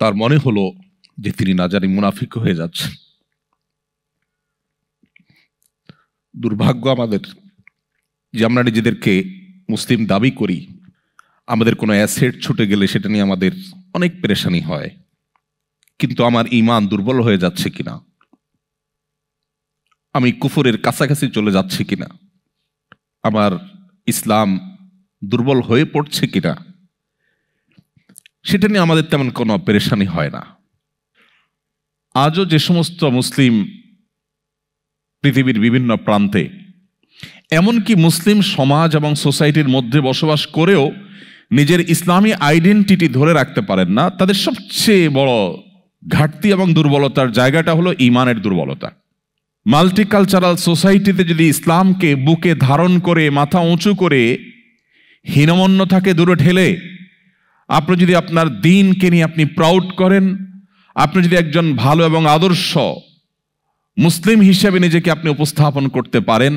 তার মনে হলো যে তিনি না জানি মুনাফিক হয়ে যাচ্ছেন। দুর্ভাগ্য আমাদের যে আমরা নিজেদেরকে মুসলিম দাবি করি, আমাদের কোনো অ্যাসেট ছুটে গেলে সেটা নিয়ে আমাদের অনেক পেরেশানি হয়। কিন্তু আমার ঈমান দুর্বল হয়ে যাচ্ছে কিনা, আমি কুফরের কাছাকাছি চলে যাচ্ছি কিনা, আমার ইসলাম দুর্বল হয়ে পড়ছে কিনা, সেটা নিয়ে আমাদের তেমন কোনো পেরেশানি হয় না। আজও যে সমস্ত মুসলিম পৃথিবীর বিভিন্ন প্রান্তে, এমনকি মুসলিম সমাজ এবং সোসাইটির মধ্যে বসবাস করেও নিজের ইসলামী আইডেন্টিটি ধরে রাখতে পারেন না, তাদের সবচেয়ে বড় ঘাটতি এবং দুর্বলতার জায়গাটা হলো ঈমানের দুর্বলতা। মাল্টিকালচারাল সোসাইটিতে যদি ইসলামকে বুকে ধারণ করে মাথা উঁচু করে হীনমন্যতাকে দূরে ঠেলে আপনি যদি আপনার দ্বীনকে নিয়ে আপনি প্রাউড করেন, আপনি যদি একজন ভালো এবং আদর্শ মুসলিম হিসেবে নিজেকে আপনি উপস্থাপন করতে পারেন,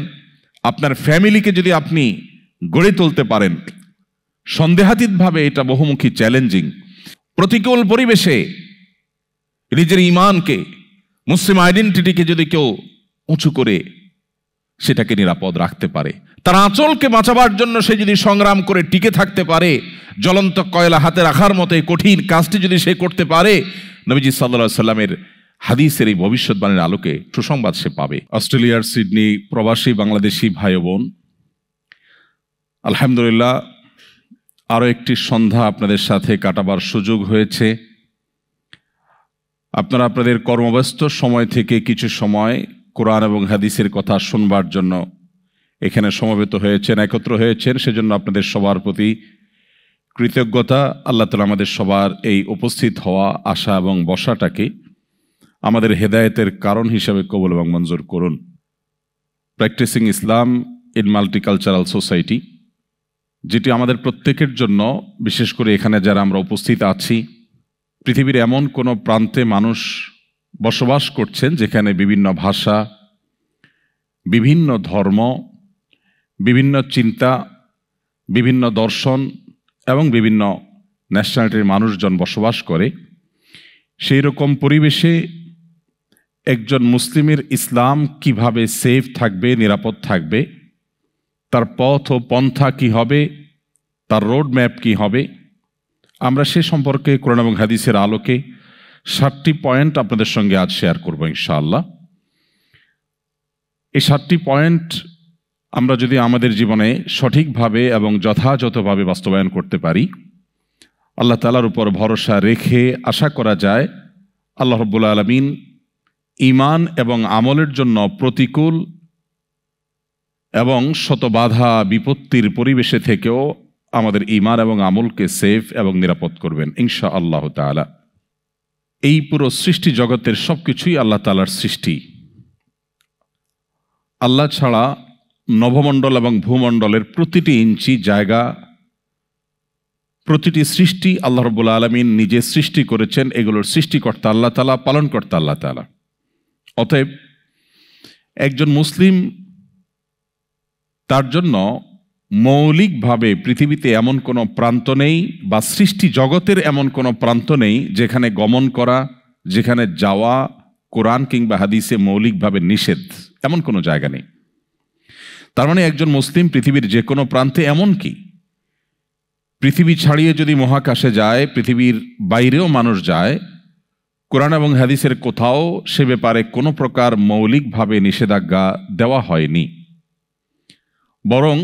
আপনার ফ্যামিলিকে যদি আপনি গড়ে তুলতে পারেন, সন্দেহাতীতভাবে এটা বহুমুখী চ্যালেঞ্জিং। প্রতিকূল পরিবেশে নিজের ঈমানকে, মুসলিম আইডেন্টিটিকে যদি কেউ উঁচু করে সেটাকে নিরাপদ রাখতে পারে, তার আঁচলকে বাঁচাবার জন্য সে যদি সংগ্রাম করে টিকে থাকতে পারে, জ্বলন্ত কয়লা হাতে রাখার মতো এই কঠিন কাজটি যদি সে করতে পারে, নবীজি সাল্লাল্লাহু আলাইহি সাল্লামের হাদিসের এই ভবিষ্যৎবাণীর আলোকে সুসংবাদ সে পাবে। অস্ট্রেলিয়ার সিডনি প্রবাসী বাংলাদেশি ভাই বোন, আলহামদুলিল্লাহ আরও একটি সন্ধ্যা আপনাদের সাথে কাটাবার সুযোগ হয়েছে। আপনারা আপনাদের কর্মব্যস্ত সময় থেকে কিছু সময় কোরআন এবং হাদিসের কথা শুনবার জন্য এখানে সমবেত হয়েছেন, একত্র হয়েছেন, সেজন্য আপনাদের সবার প্রতি কৃতজ্ঞতা। আল্লাহ তাআলা আমাদের সবার এই উপস্থিত হওয়া, আসা এবং বসাটাকে আমাদের হেদায়েতের কারণ হিসাবে কবুল এবং মঞ্জুর করুন। Practicing Islam in multicultural society, যেটি আমাদের প্রত্যেকের জন্য, বিশেষ করে এখানে যারা আমরা উপস্থিত আছি, পৃথিবীর এমন কোনো প্রান্তে মানুষ বসবাস করছেন যেখানে বিভিন্ন ভাষা, বিভিন্ন ধর্ম, বিভিন্ন চিন্তা, বিভিন্ন দর্শন এবং বিভিন্ন ন্যাশনালিটির মানুষজন বসবাস করে। সেই রকম পরিবেশে একজন মুসলিমের ইসলাম কিভাবে সেফ থাকবে, নিরাপদ থাকবে, তার পথ ও পন্থা কি হবে, তার রোড ম্যাপ কি হবে, আমরা সে সম্পর্কে কোরআন এবং হাদিসের আলোকে 7টি পয়েন্ট আপনাদের সঙ্গে আজ শেয়ার করব ইনশাআল্লাহ। এই 7টি পয়েন্ট আমরা যদি আমাদের জীবনে সঠিকভাবে এবং যথাযথভাবে বাস্তবায়ন করতে পারি, আল্লাহ তাআলার উপর ভরসা রেখে আশা করা যায় আল্লাহ রাব্বুল আলামিন ঈমান এবং আমলের জন্য প্রতিকূল এবং শত বাধা বিপত্তির পরিবেশে থেকেও আমাদের ঈমান এবং আমলকে সেফ এবং নিরাপদ করবেন ইনশাআল্লাহ তাআলা। এই পুরো সৃষ্টি জগতের সবকিছুই আল্লাহ তাআলার সৃষ্টি। আল্লাহ ছাড়া নভমণ্ডল এবং ভূমণ্ডলের প্রতিটি ইঞ্চি জায়গা, প্রতিটি সৃষ্টি আল্লাহ রাব্বুল আলামিন নিজে সৃষ্টি করেছেন। এগুলোর সৃষ্টিকর্তা আল্লাহ তাআলা, পালনকর্তা আল্লাহ তাআলা। অতএব একজন মুসলিম, তার জন্য মৌলিকভাবে পৃথিবীতে এমন কোনো প্রান্ত নেই বা সৃষ্টি জগতের এমন কোনো প্রান্ত নেই যেখানে গমন করা, যেখানে যাওয়া কোরআন কিংবা হাদিসে মৌলিকভাবে নিষেধ, এমন কোনো জায়গা নেই। তার মানে একজন মুসলিম পৃথিবীর যে কোনো প্রান্তে, এমনকি পৃথিবী ছাড়িয়ে যদি মহাকাশে যায়, পৃথিবীর বাইরেও মানুষ যায়, কোরআন এবং হাদিসের কোথাও সে ব্যাপারে কোনো প্রকার মৌলিকভাবে নিষেধাজ্ঞা দেওয়া হয়নি। বরং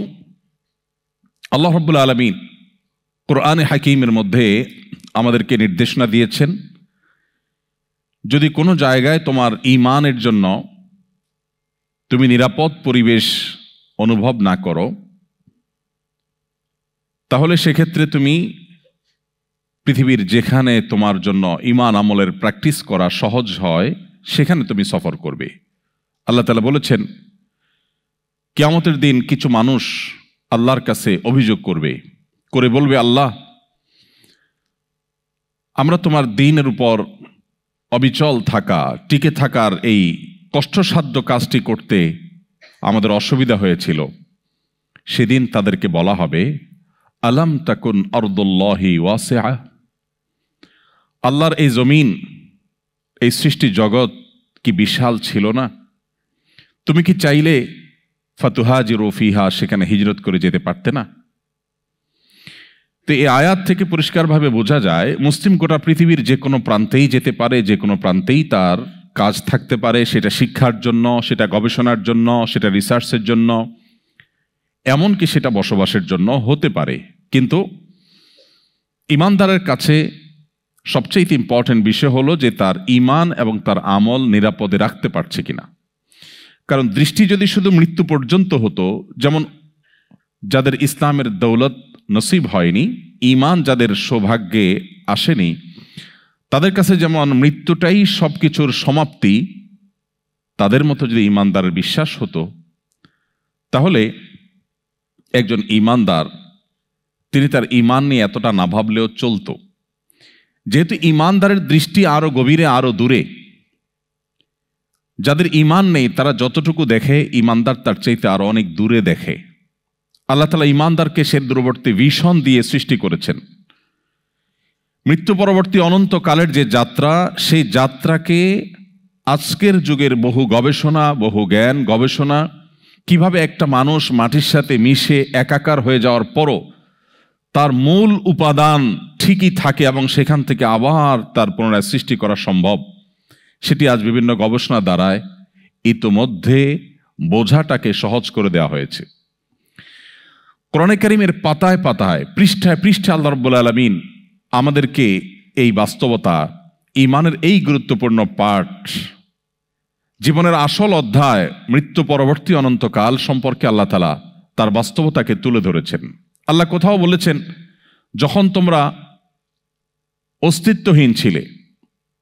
আল্লাহ রাব্বুল আলামিন কোরআনে হাকিমের মধ্যে আমাদেরকে নির্দেশনা দিয়েছেন, যদি কোনো জায়গায় তোমার ঈমানের জন্য তুমি নিরাপদ পরিবেশ অনুভব না করো, তাহলে সেক্ষেত্রে তুমি পৃথিবীর যেখানে তোমার জন্য ঈমান আমলের প্র্যাকটিস করা সহজ হয় সেখানে তুমি সফর করবে। আল্লাহ তাআলা বলেছেন, কিয়ামতের দিন কিছু মানুষ আল্লাহর কাছে অভিযোগ করবে, করে বলবে, আল্লাহ, আমরা তোমার দ্বীনের উপর অবিচল থাকা, টিকে থাকার এই কষ্টসাধ্য কাজটি করতে আমাদের অসুবিধা হয়েছিল। সেদিন তাদেরকে বলা হবে, আলাম তাকুন আরদুল্লাহি ওয়াসিআ, আল্লাহর এই জমিন, এই সৃষ্টি জগৎ কি বিশাল ছিল না? তুমি কি চাইলে ফাতুহাজিরু ফিহা, সেখানে হিজরত করে যেতে পারতে না? তো এই আয়াত থেকে পরিষ্কারভাবে বোঝা যায় মুসলিম গোটা পৃথিবীর যে কোনো প্রান্তেই যেতে পারে, যে কোনো প্রান্তেই তার কাজ থাকতে পারে, সেটা শিক্ষার জন্য, সেটা গবেষণার জন্য, সেটা রিসার্চের জন্য, এমনকি সেটা বসবাসের জন্য হতে পারে। কিন্তু ইমানদারের কাছে সবচেয়ে ইম্পর্টেন্ট বিষয় হলো যে তার ঈমান এবং তার আমল নিরাপদে রাখতে পারছে কিনা। কারণ দৃষ্টি যদি শুধু মৃত্যু পর্যন্ত হতো, যেমন যাদের ইসলামের দৌলত নসিব হয়নি, ঈমান যাদের সৌভাগ্যে আসেনি, তাদের কাছে যেমন মৃত্যুটাই সবকিছুর সমাপ্তি, তাদের মতো যদি ঈমানদারের বিশ্বাস হতো, তাহলে একজন ঈমানদার তিনি তার ঈমান নিয়ে এতটা না ভাবলেও চলতো। যেহেতু ঈমানদারের দৃষ্টি আরো গভীরে, আরো দূরে, যাদের ঈমান নেই তারা যতটুকু দেখে, ঈমানদার তার চাইতে আরো অনেক দূরে দেখে। আল্লাহ তাআলা ঈমানদারকে সে দূরবর্তী ভিশন দিয়ে সৃষ্টি করেছেন। মৃত্যু পরবর্তী অনন্তকালের যে যাত্রা, সেই যাত্রাকে আজকের যুগের বহু গবেষণা, বহু জ্ঞান গবেষণা, কিভাবে একটা মানুষ মাটির সাথে মিশে একাকার হয়ে যাওয়ার পরও তার মূল উপাদান ঠিকই থাকে এবং সেখান থেকে আবার তার পুনরায় সৃষ্টি করা সম্ভব, সেটি আজ বিভিন্ন গবেষণা দ্বারায় ইতোমধ্যে বোঝাটাকে সহজ করে দেওয়া হয়েছে। কোরআনে কারীমের পাতায় পাতায়, পৃষ্ঠায় পৃষ্ঠায় আল্লাহ রাব্বুল আলামিন আমাদেরকে এই বাস্তবতা, ঈমানের এই গুরুত্বপূর্ণ পাঠ, জীবনের আসল অধ্যায় মৃত্যু পরবর্তী অনন্তকাল সম্পর্কে আল্লাহ তাআলা তার বাস্তবতাকে তুলে ধরেছেন। আল্লাহ কোথাও বলেছেন, যখন তোমরা অস্তিত্বহীন ছিলে,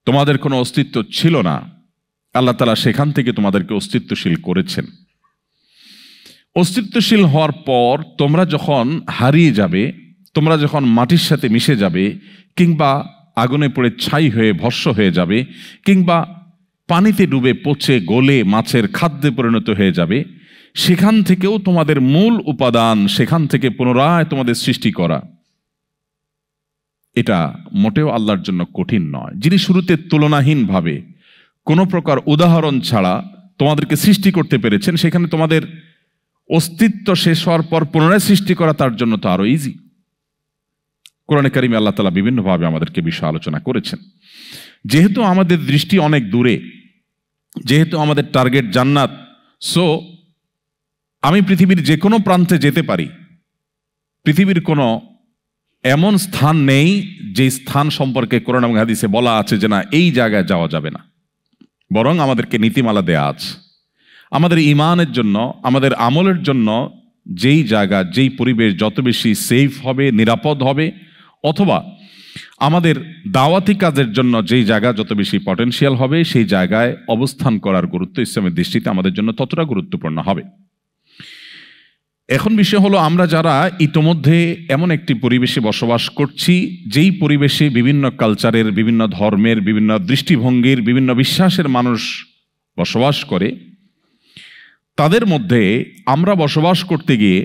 তোমাদের কোনো অস্তিত্ব ছিল না, আল্লাহ তাআলা সেখান থেকে তোমাদেরকে অস্তিত্বশীল করেছেন। অস্তিত্বশীল হওয়ার পর তোমরা যখন হারিয়ে যাবে, তোমরা যখন মাটির সাথে মিশে যাবে, কিংবা আগুনে পড়ে ছাই হয়ে ভস্ম হয়ে যাবে, কিংবা পানিতে ডুবে পচে গলে মাছের খাদ্যে পরিণত হয়ে যাবে, সেখান থেকেও তোমাদের মূল উপাদান, সেখান থেকে পুনরায় তোমাদের সৃষ্টি করা, এটা মোটেও আল্লাহর জন্য কঠিন নয়। যিনি শুরুতে তুলনাহীনভাবে কোনো প্রকার উদাহরণ ছাড়া তোমাদেরকে সৃষ্টি করতে পেরেছেন, সেখানে তোমাদের অস্তিত্ব শেষ হওয়ার পর পুনরায় সৃষ্টি করা তার জন্য তো আরো ইজি। কোরআনে কারীমে আল্লাহ তাআলা বিভিন্নভাবে আমাদেরকে বিষয় আলোচনা করেছেন। যেহেতু আমাদের দৃষ্টি অনেক দূরে, যেহেতু আমাদের টার্গেট জান্নাত, সো আমি পৃথিবীর যে কোনো প্রান্তে যেতে পারি। পৃথিবীর কোনো এমন স্থান নেই যে স্থান সম্পর্কে কোরআন এবং হাদিসে বলা আছে যে না, এই জায়গায় যাওয়া যাবে না। বরং আমাদেরকে নীতিমালা দেয়া আছে আমাদের ঈমানের জন্য, আমাদের আমলের জন্য। যেই জায়গা, যেই পরিবেশ যত বেশি সেফ হবে, নিরাপদ হবে, অথবা আমাদের দাওয়াতি কাজের জন্য যেই জায়গা যত বেশি পটেনশিয়াল হবে, সেই জায়গায় অবস্থান করার গুরুত্ব ইসলামের দৃষ্টিতে আমাদের জন্য ততটা গুরুত্বপূর্ণ হবে। এখন বিষয় হলো, আমরা যারা ইতোমধ্যে এমন একটি পরিবেশে বসবাস করছি, যেই পরিবেশে বিভিন্ন কালচারের, বিভিন্ন ধর্মের, বিভিন্ন দৃষ্টিভঙ্গির, বিভিন্ন বিশ্বাসের মানুষ বসবাস করে, তাদের মধ্যে আমরা বসবাস করতে গিয়ে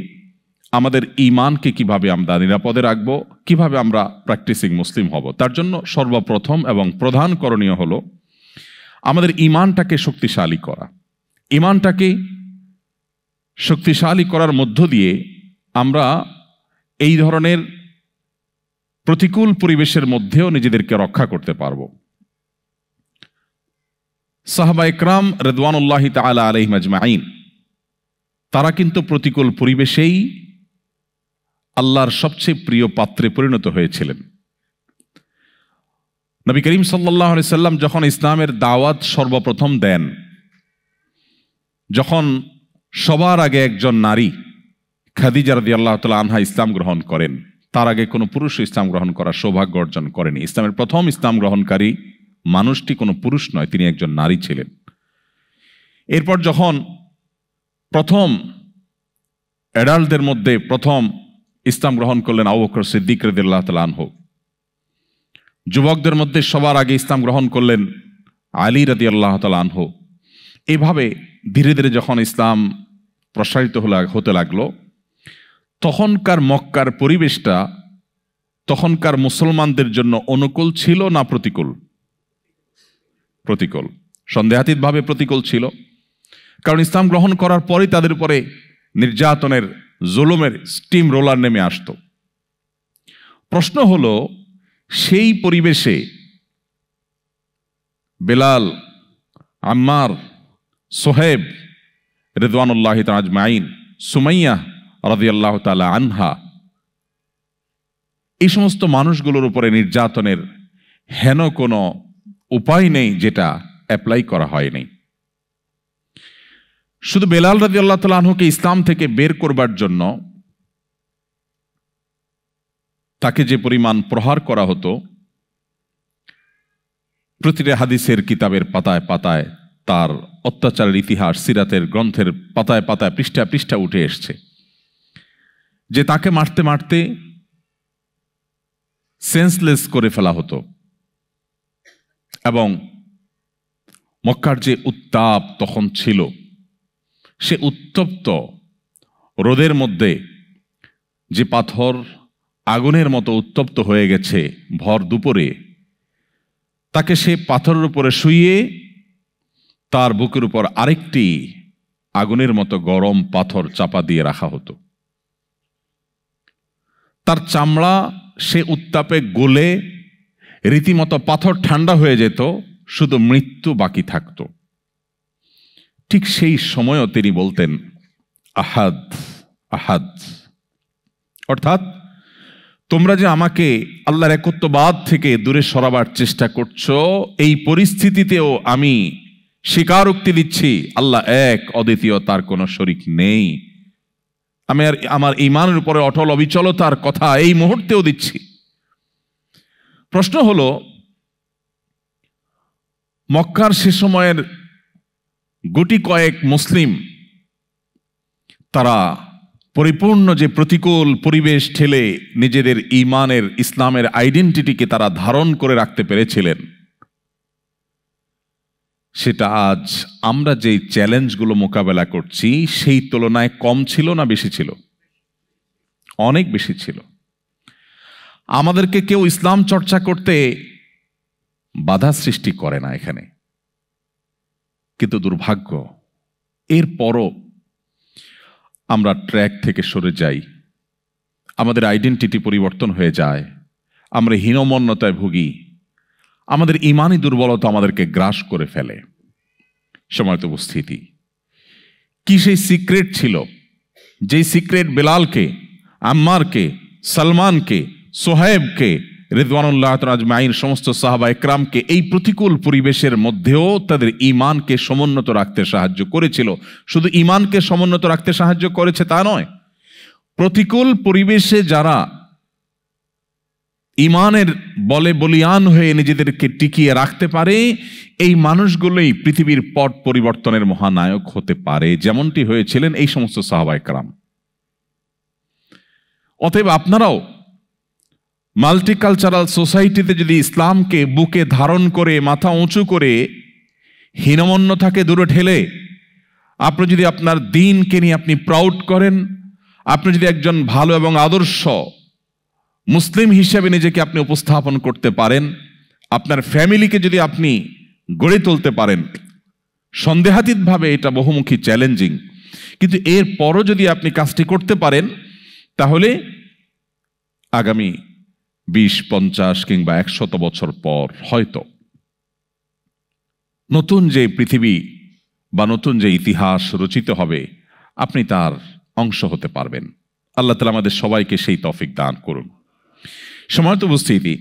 আমাদের ঈমানকে কিভাবে আমরা নিরাপদে রাখবো, কিভাবে আমরা প্র্যাকটিসিং মুসলিম হব, তার জন্য সর্বপ্রথম এবং প্রধান করণীয় হলো আমাদের ঈমানটাকে শক্তিশালী করা। ঈমানটাকে শক্তিশালী করার মধ্য দিয়ে আমরা এই ধরনের প্রতিকূল পরিবেশের মধ্যেও নিজেদেরকে রক্ষা করতে পারব। সাহাবা ইকরাম রিদওয়ানুল্লাহি তাআলা আলাইহিম আজমাইন, তারা কিন্তু প্রতিকূল পরিবেশেই আল্লাহর সবচেয়ে প্রিয় পাত্রে পরিণত হয়েছিলেন। নবী করিম সাল্লাল্লাহু আলাইহি সাল্লাম যখন ইসলামের দাওয়াত সর্বপ্রথম দেন, যখন সবার আগে একজন নারী খাদিজা রাদিয়াল্লাহু তাআলা আনহা ইসলাম গ্রহণ করেন, তার আগে কোনো পুরুষ ইসলাম গ্রহণ করার সৌভাগ্য অর্জন করেনি। ইসলামের প্রথম ইসলাম গ্রহণকারী মানুষটি কোনো পুরুষ নয়, তিনি একজন নারী ছিলেন। এরপর যখন প্রথম অ্যাডাল্টদের মধ্যে প্রথম ইসলাম গ্রহণ করলেন আবু বকর সিদ্দিক রাদিয়াল্লাহু তাআলা আনহু, যুবকদের মধ্যে সবার আগে ইসলাম গ্রহণ করলেন আলী রাদিয়াল্লাহু তাআলা আনহু। এভাবে ধীরে ধীরে যখন ইসলাম প্রসারিত হতে লাগলো, তখনকার মক্কার পরিবেশটা তখনকার মুসলমানদের জন্য অনুকূল ছিল না প্রতিকূল? প্রতিকূল, সন্দেহাতীতভাবে প্রতিকূল ছিল। কারণ ইসলাম গ্রহণ করার পরই তাদের উপরে নির্যাতনের, জুলুমের স্টিম রোলার নেমে আসত। প্রশ্ন হলো, সেই পরিবেশে বেলাল, আম্মার, সোহেব রিদওয়ানুল্লাহ তাআলা আজমাইন, সুমাইয়া রাদিয়াল্লাহু তাআলা আনহা, এই সমস্ত মানুষগুলোর উপরে নির্যাতনের হেন কোনো উপায় নেই যেটা অ্যাপ্লাই করা হয়নি। শুধু বেলাল রাদিয়াল্লাহু তাআলা আনহুকে ইসলাম থেকে বের করবার জন্য তাকে যে পরিমাণ প্রহার করা হতো, প্রতিটা হাদিসের কিতাবের পাতায় পাতায় তার অত্যাচারের ইতিহাস, সিরাতের গ্রন্থের পাতায় পাতায় পৃষ্ঠা পৃষ্ঠা উঠে এসছে, যে তাকে মারতে মারতে সেন্সলেস করে ফেলা হতো। এবং মক্কার যে উত্তাপ তখন ছিল, সে উত্তপ্ত রোদের মধ্যে যে পাথর আগুনের মতো উত্তপ্ত হয়ে গেছে ভর দুপুরে, তাকে সে পাথরের উপরে শুইয়ে তার বুকের উপর আরেকটি আগুনের মতো গরম পাথর চাপা দিয়ে রাখা হতো। তার চামড়া সে উত্তাপে গলে রীতিমতো পাথর ঠান্ডা হয়ে যেত, শুধু মৃত্যু বাকি থাকত। ঠিক সেই সময়ও তিনি বলতেন আহাদ আহাদ, অর্থাৎ তোমরা যে আমাকে আল্লাহর একত্ববাদ থেকে দূরে সরাবার চেষ্টা করছো, এই পরিস্থিতিতেও আমি স্বীকারোক্তি দিচ্ছি আল্লাহ এক, অদ্বিতীয়, তার কোনো শরীক নেই। আমি আমার ঈমানের উপরে অটল অবিচলতার কথা এই মুহূর্তেও দিচ্ছি। প্রশ্ন হলো, মক্কার সে সময়ের গুটি কয়েক মুসলিম, তারা পরিপূর্ণ যে প্রতিকূল পরিবেশ ঠেলে নিজেদের ঈমানের, ইসলামের আইডেন্টিটিকে তারা ধারণ করে রাখতে পেরেছিলেন, সেটা আজ আমরা যেই চ্যালেঞ্জগুলো মোকাবেলা করছি সেই তুলনায় কম ছিল না বেশি ছিল? অনেক বেশি ছিল। আমাদেরকে কেউ ইসলাম চর্চা করতে বাধা সৃষ্টি করে না এখানে, কিন্তু দুর্ভাগ্য এরপরও আমরা ট্র্যাক থেকে সরে যাই, আমাদের আইডেন্টিটি পরিবর্তন হয়ে যায়, আমরা হীনমন্যতায় ভুগি, আমাদের ঈমানি দুর্বলতা আমাদেরকে গ্রাস করে ফেলে। সময়ত উপস্থিতি, কি সেই সিক্রেট ছিল, যেই সিক্রেট বেলালকে, আম্মারকে, সালমানকে, সোহেবকে, রিদওয়ানুল্লাহ তাআলা আজমাইন, সমস্ত সাহাবা একরামকে এই প্রতিকূল পরিবেশের মধ্যেও তাদের ঈমানকে সমুন্নত রাখতে সাহায্য করেছিল। শুধু ঈমানকে সমুন্নত রাখতে সাহায্য করেছে তা নয়, প্রতিকূল পরিবেশে যারা ঈমানের বলে বলিয়ান হয়ে নিজেদেরকে টিকিয়ে রাখতে পারে, এই মানুষগুলোই পৃথিবীর পট পরিবর্তনের মহানায়ক হতে পারে, যেমনটি হয়েছিলেন এই সমস্ত সাহাবা একরাম। অতএব আপনারাও মাল্টিকালচারাল সোসাইটিতে যদি ইসলামকে বুকে ধারণ করে, মাথা উঁচু করে, হীনমন্যতাকে দূরে ঠেলে আপনি যদি আপনার দ্বীনকে নিয়ে আপনি প্রাউড করেন, আপনি যদি একজন ভালো এবং আদর্শ মুসলিম হিসেবে নিজেকে আপনি উপস্থাপন করতে পারেন, আপনার ফ্যামিলিকে যদি আপনি গড়ে তুলতে পারেন, সন্দেহাতীতভাবে এটা বহুমুখী চ্যালেঞ্জিং, কিন্তু এর পরও যদি আপনি কাজটি করতে পারেন, তাহলে আগামী 20, 50 কিংবা 100 বছর পর হয়তো নতুন যে পৃথিবী বা নতুন যে ইতিহাস রচিত হবে, আপনি তার অংশ হতে পারবেন। আল্লাহ তাআলা আমাদের সবাইকে সেই তৌফিক দান করুন। সময়ত উপস্থিতি,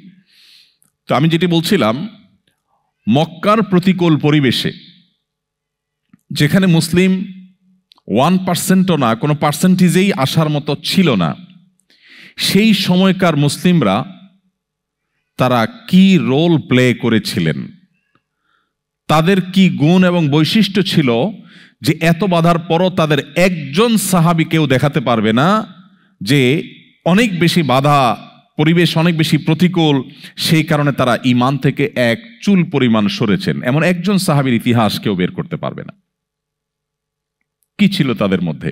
তো আমি যেটি বলছিলাম, মক্কার প্রতিকূল পরিবেশে যেখানে মুসলিম 1%ও না, কোনো পার্সেন্টেজেই আসার মতো ছিল না, সেই সময়কার মুসলিমরা তারা কি রোল প্লে করেছিলেন, তাদের কি গুণ এবং বৈশিষ্ট্য ছিল যে এত বাধার পরও তাদের একজন সাহাবী কেউ দেখাতে পারবে না যে অনেক বেশি বাধা, পরিবেশ অনেক বেশি প্রতিকূল, সেই কারণে তারা ঈমান থেকে এক চুল পরিমাণ সরেছেন, এমন একজন সাহাবীর ইতিহাস কেউ বের করতে পারবে না। কি ছিল তাদের মধ্যে?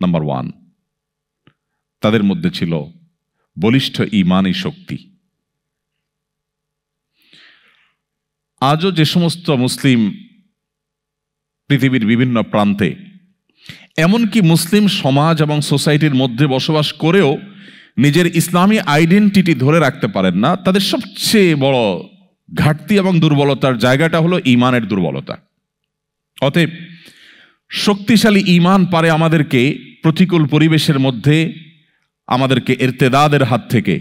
নাম্বার 1, তাদের মধ্যে ছিল বলিষ্ঠ ঈমানী শক্তি। আজও যে সমস্ত মুসলিম পৃথিবীর বিভিন্ন প্রান্তে, এমনকি মুসলিম সমাজ এবং সোসাইটির মধ্যে বসবাস করেও নিজের ইসলামী আইডেন্টিটি ধরে রাখতে পারেন না, তাদের সবচেয়ে বড় ঘাটতি এবং দুর্বলতার জায়গাটা হলো ঈমানের দুর্বলতা। অতএব শক্তিশালী ঈমান পারে আমাদেরকে প্রতিকূল পরিবেশের মধ্যে আমাদেরকে ইরতেদাদের হাত থেকে,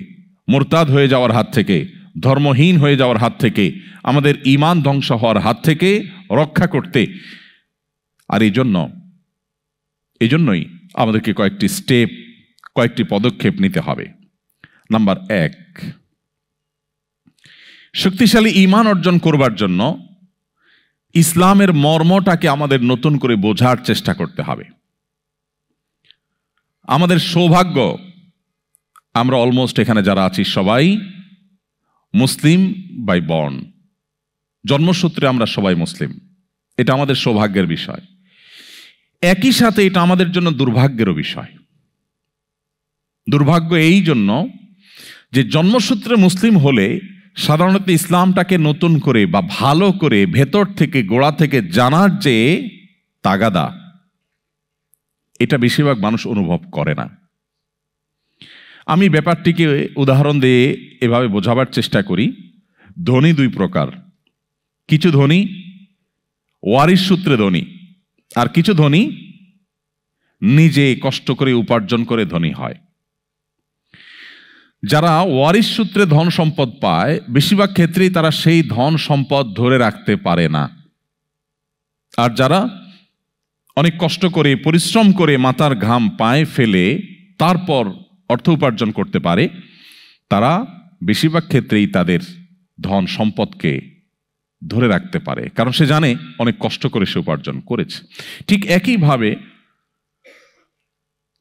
মুরতাদ হয়ে যাওয়ার হাত থেকে, ধর্মহীন হয়ে যাওয়ার হাত থেকে, আমাদের ঈমান ধ্বংস হওয়ার হাত থেকে রক্ষা করতে। আর এই জন্যই আমাদেরকে কয়েকটি পদক্ষেপ নিতে হবে। নাম্বার 1, শক্তিশালী ঈমান অর্জন করবার জন্য ইসলামের মর্মটাকে আমাদের নতুন করে বোঝার চেষ্টা করতে হবে। আমাদের সৌভাগ্য, আমরা অলমোস্ট এখানে যারা আছি সবাই মুসলিম বাই বর্ন, জন্মসূত্রে আমরা সবাই মুসলিম। এটা আমাদের সৌভাগ্যের বিষয়। একই সাথে এটা আমাদের জন্য দুর্ভাগ্যেরও বিষয়। দুর্ভাগ্য এই জন্য যে জন্মসূত্রে মুসলিম হলে সাধারণত ইসলামটাকে নতুন করে বা ভালো করে ভেতর থেকে, গোড়া থেকে জানার যে তাগাদা, এটা বেশিরভাগ মানুষ অনুভব করে না। আমি ব্যাপারটিকে উদাহরণ দিয়ে এভাবে বোঝাবার চেষ্টা করি। ধনী দুই প্রকার। কিছু ধনী ওয়ারিশ সূত্রে ধনী, আর কিছু ধনী নিজে কষ্ট করে উপার্জন করে ধনী হয়। যারা ওয়ারিশ সূত্রে ধন সম্পদ পায়, বেশিরভাগ ক্ষেত্রেই তারা সেই ধন সম্পদ ধরে রাখতে পারে না। আর যারা অনেক কষ্ট করে, পরিশ্রম করে, মাথার ঘাম পায়ে ফেলে তারপর অর্থ উপার্জন করতে পারে, তারা বেশিরভাগ ক্ষেত্রেই তাদের ধন সম্পদকে ধরে রাখতে পারে, কারণ সে জানে অনেক কষ্ট করে সে উপার্জন করেছে। ঠিক একইভাবে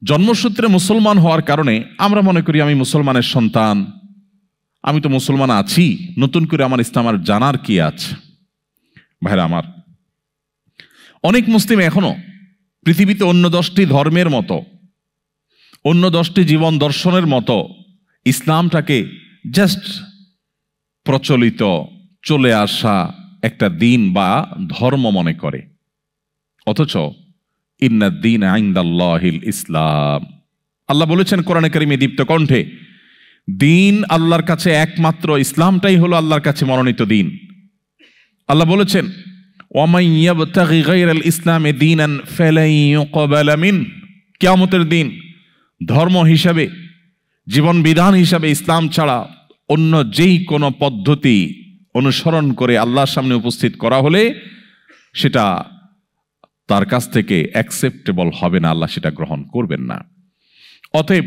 জন্মসূত্রে মুসলমান হওয়ার কারণে আমরা মনে করি আমি মুসলমানের সন্তান, আমি তো মুসলমান আছি, নতুন করে আমার ইসলাম আর জানার কি আছে। ভাইরা আমার, অনেক মুসলিম এখনো পৃথিবীতে অন্য 10টি ধর্মের মতো, অন্য 10টি জীবন দর্শনের মতো ইসলামটাকে জাস্ট প্রচলিত, চলে আসা একটা দিন বা ধর্ম মনে করে। অথচ ইন্নাদ-দীন ইনদাল্লাহিল ইসলাম, আল্লাহ বলেছেন কোরআনে কারিমে দীপ্ত কণ্ঠে, দিন আল্লাহর কাছে একমাত্র ইসলামটাই হলো আল্লাহর কাছে মনোনীত দিন। আল্লাহ বলেছেন, ওয়ামান ইয়াবতাগি গায়রাল ইসলামি দীনান ফালান ইউকবালা মিন, কিয়ামতের দিন ধর্ম হিসাবে, জীবন বিধান হিসাবে ইসলাম ছাড়া অন্য যেই কোনো পদ্ধতি অনুসরণ করে আল্লাহর সামনে উপস্থিত করা হলে সেটা তার কাছ থেকে অ্যাকসেপ্টেবল হবে না, আল্লাহ সেটা গ্রহণ করবেন না। অতএব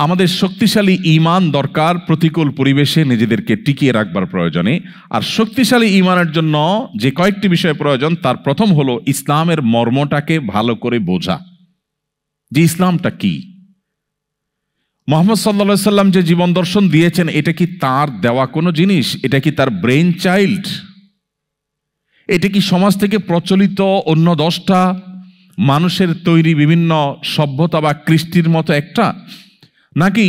আমাদের শক্তিশালী ঈমান দরকার প্রতিকূল পরিবেশে নিজেদেরকে টিকিয়ে রাখবার প্রয়োজনে। আর শক্তিশালী ঈমানের জন্য যে কয়েকটি বিষয় প্রয়োজন, তার প্রথম হলো ইসলামের মর্মটাকে ভালো করে বোঝা, যে ইসলামটা কি। মুহাম্মদ সাল্লাল্লাহু আলাইহি সাল্লাম যে জীবন দর্শন দিয়েছেন, এটা কি তার দেওয়া কোনো জিনিস? এটা কি তার ব্রেইন চাইল্ড? এটা কি সমাজ থেকে প্রচলিত অন্য 10টা মানুষের তৈরি বিভিন্ন সভ্যতা বা কৃষ্টির মতো একটা, নাকি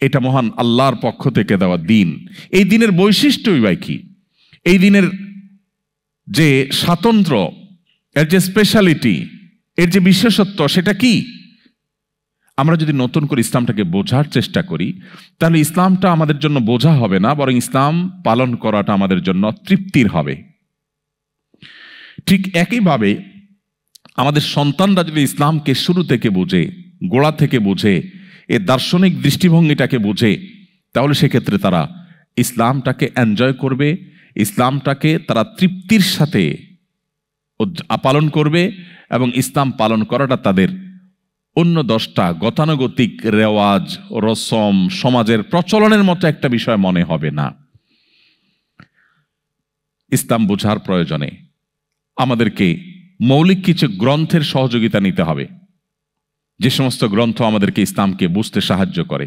এটা মহান আল্লাহর পক্ষ থেকে দেওয়া দিন? এই দিনের বৈশিষ্ট্যই বা কি? এই দিনের যে স্বাতন্ত্র্য, এর যে স্পেশালিটি, এর যে বিশেষত্ব, সেটা কি? আমরা যদি নতুন করে ইসলামটাকে বোঝার চেষ্টা করি, তাহলে ইসলামটা আমাদের জন্য বোঝা হবে না, বরং ইসলাম পালন করাটা আমাদের জন্য তৃপ্তির হবে। ঠিক একইভাবে আমাদের সন্তানরা যদি ইসলামকে শুরু থেকে বোঝে, গোড়া থেকে বোঝে, এর দার্শনিক দৃষ্টিভঙ্গিটাকে বোঝে, তাহলে সেক্ষেত্রে তারা ইসলামটাকে এনজয় করবে, ইসলামটাকে তারা তৃপ্তির সাথে পালন করবে, এবং ইসলাম পালন করাটা তাদের অন্য 10টা গতানুগতিক রেওয়াজ, রসম, সমাজের প্রচলনের মতো একটা বিষয় মনে হবে না। ইসলাম বোঝার প্রয়োজনে আমাদেরকে মৌলিক কিছু গ্রন্থের সহযোগিতা নিতে হবে, যে সমস্ত গ্রন্থ আমাদেরকে ইসলামকে বুঝতে সাহায্য করে।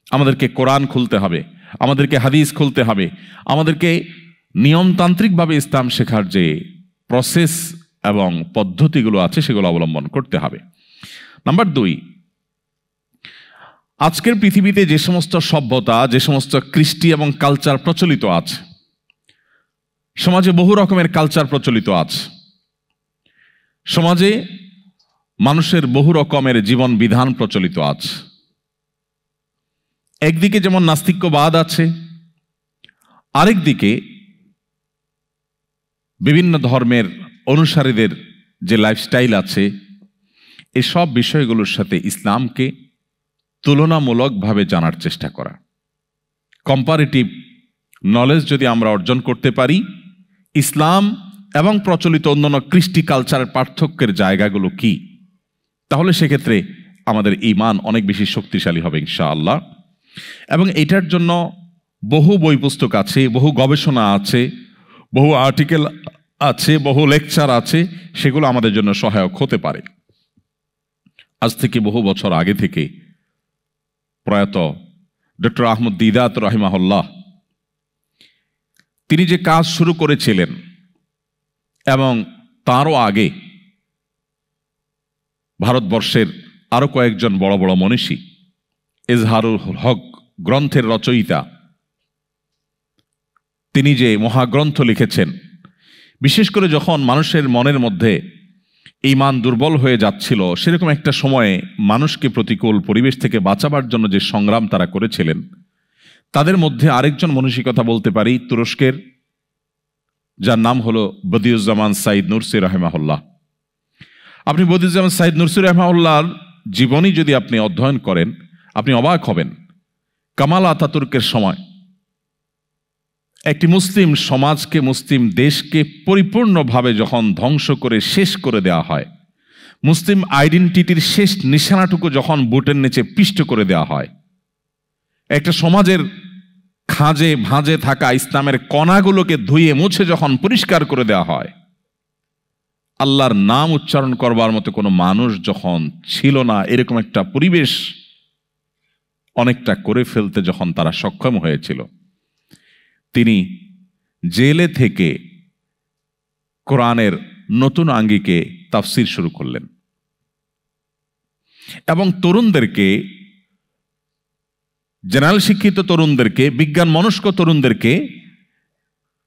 আমাদেরকে কোরআন খুলতে হবে, আমাদেরকে হাদিস খুলতে হবে, আমাদেরকে নিয়মতান্ত্রিকভাবে ইসলাম শেখার যে প্রসেস এবং পদ্ধতিগুলো আছে সেগুলো অবলম্বন করতে হবে। নাম্বার 2, আজকের পৃথিবীতে যে সমস্ত সভ্যতা, যে সমস্ত কৃষ্টি এবং কালচার প্রচলিত আছে, সমাজে বহু রকমের কালচার প্রচলিত আছে। সমাজে মানুষের বহু রকমের জীবন বিধান প্রচলিত আছে। একদিকে যেমন নাস্তিক্যবাদ আছে, আরেকদিকে বিভিন্ন ধর্মের অনুসারীদের যে লাইফস্টাইল আছে, এসব বিষয়গুলোর সাথে ইসলামকে তুলনামূলকভাবে জানার চেষ্টা করা। কম্পারেটিভ নলেজ যদি আমরা অর্জন করতে পারি, ইসলাম এবং প্রচলিত অন্যান্য কৃষ্টি কালচারের পার্থক্যের জায়গাগুলো কি, তাহলে সেক্ষেত্রে আমাদের ঈমান অনেক বেশি শক্তিশালী হবে ইনশাআল্লাহ। এবং এটার জন্য বহু বই পুস্তক আছে, বহু গবেষণা আছে, বহু আর্টিকেল আছে, বহু লেকচার আছে, সেগুলো আমাদের জন্য সহায়ক হতে পারে। আজ থেকে বহু বছর আগে থেকে প্রয়াত ডক্টর আহমদ দিদাত রাহিমাহুল্লাহ তিনি যে কাজ শুরু করেছিলেন, এবং তারও আগে ভারতবর্ষের আরো কয়েকজন বড় বড় মনীষী, এজহারুল হক গ্রন্থের রচয়িতা, তিনি যে মহাগ্রন্থ লিখেছেন, বিশেষ করে যখন মানুষের মনের মধ্যে ঈমান দুর্বল হয়ে যাচ্ছিল, সেরকম একটা সময়ে মানুষকে প্রতিকূল পরিবেশ থেকে বাঁচাবার জন্য যে সংগ্রাম তারা করেছিলেন, তাদের মধ্যে আরেকজন মনীষী কথা বলতে পারি, তুরস্কের, যার নাম হলো বদিউজ্জামান সাইদ নুরসি রাহিমাহুল্লাহ। আপনি বদিউজ্জামান সাইদ নুরসি রাহিমাহুল্লাহর জীবনী যদি আপনি অধ্যয়ন করেন, আপনি অবাক হবেন। কামাল আতাতুর্কের সময় একটি মুসলিম সমাজকে, মুসলিম দেশকে পরিপূর্ণভাবে যখন ধ্বংস করে শেষ করে দেওয়া হয়, মুসলিম আইডেন্টিটির শেষ নিশানাটুকু যখন বুটের নিচে পিষ্ট করে দেওয়া হয়, একটা সমাজের খাঁজে ভাঁজে থাকা ইসলামের কণাগুলোকে ধুয়ে মুছে যখন পরিষ্কার করে দেওয়া হয়, আল্লাহর নাম উচ্চারণ করবার মতো কোনো মানুষ যখন ছিল না, এরকম একটা পরিবেশ অনেকটা করে ফেলতে যখন তারা সক্ষম হয়েছিল, তিনি জেলে থেকে কোরআনের নতুন আঙ্গিকে তাফসির শুরু করলেন এবং তরুণদেরকে, জেনারেল শিক্ষিত তরুণদেরকে, বিজ্ঞান মনস্ক তরুণদেরকে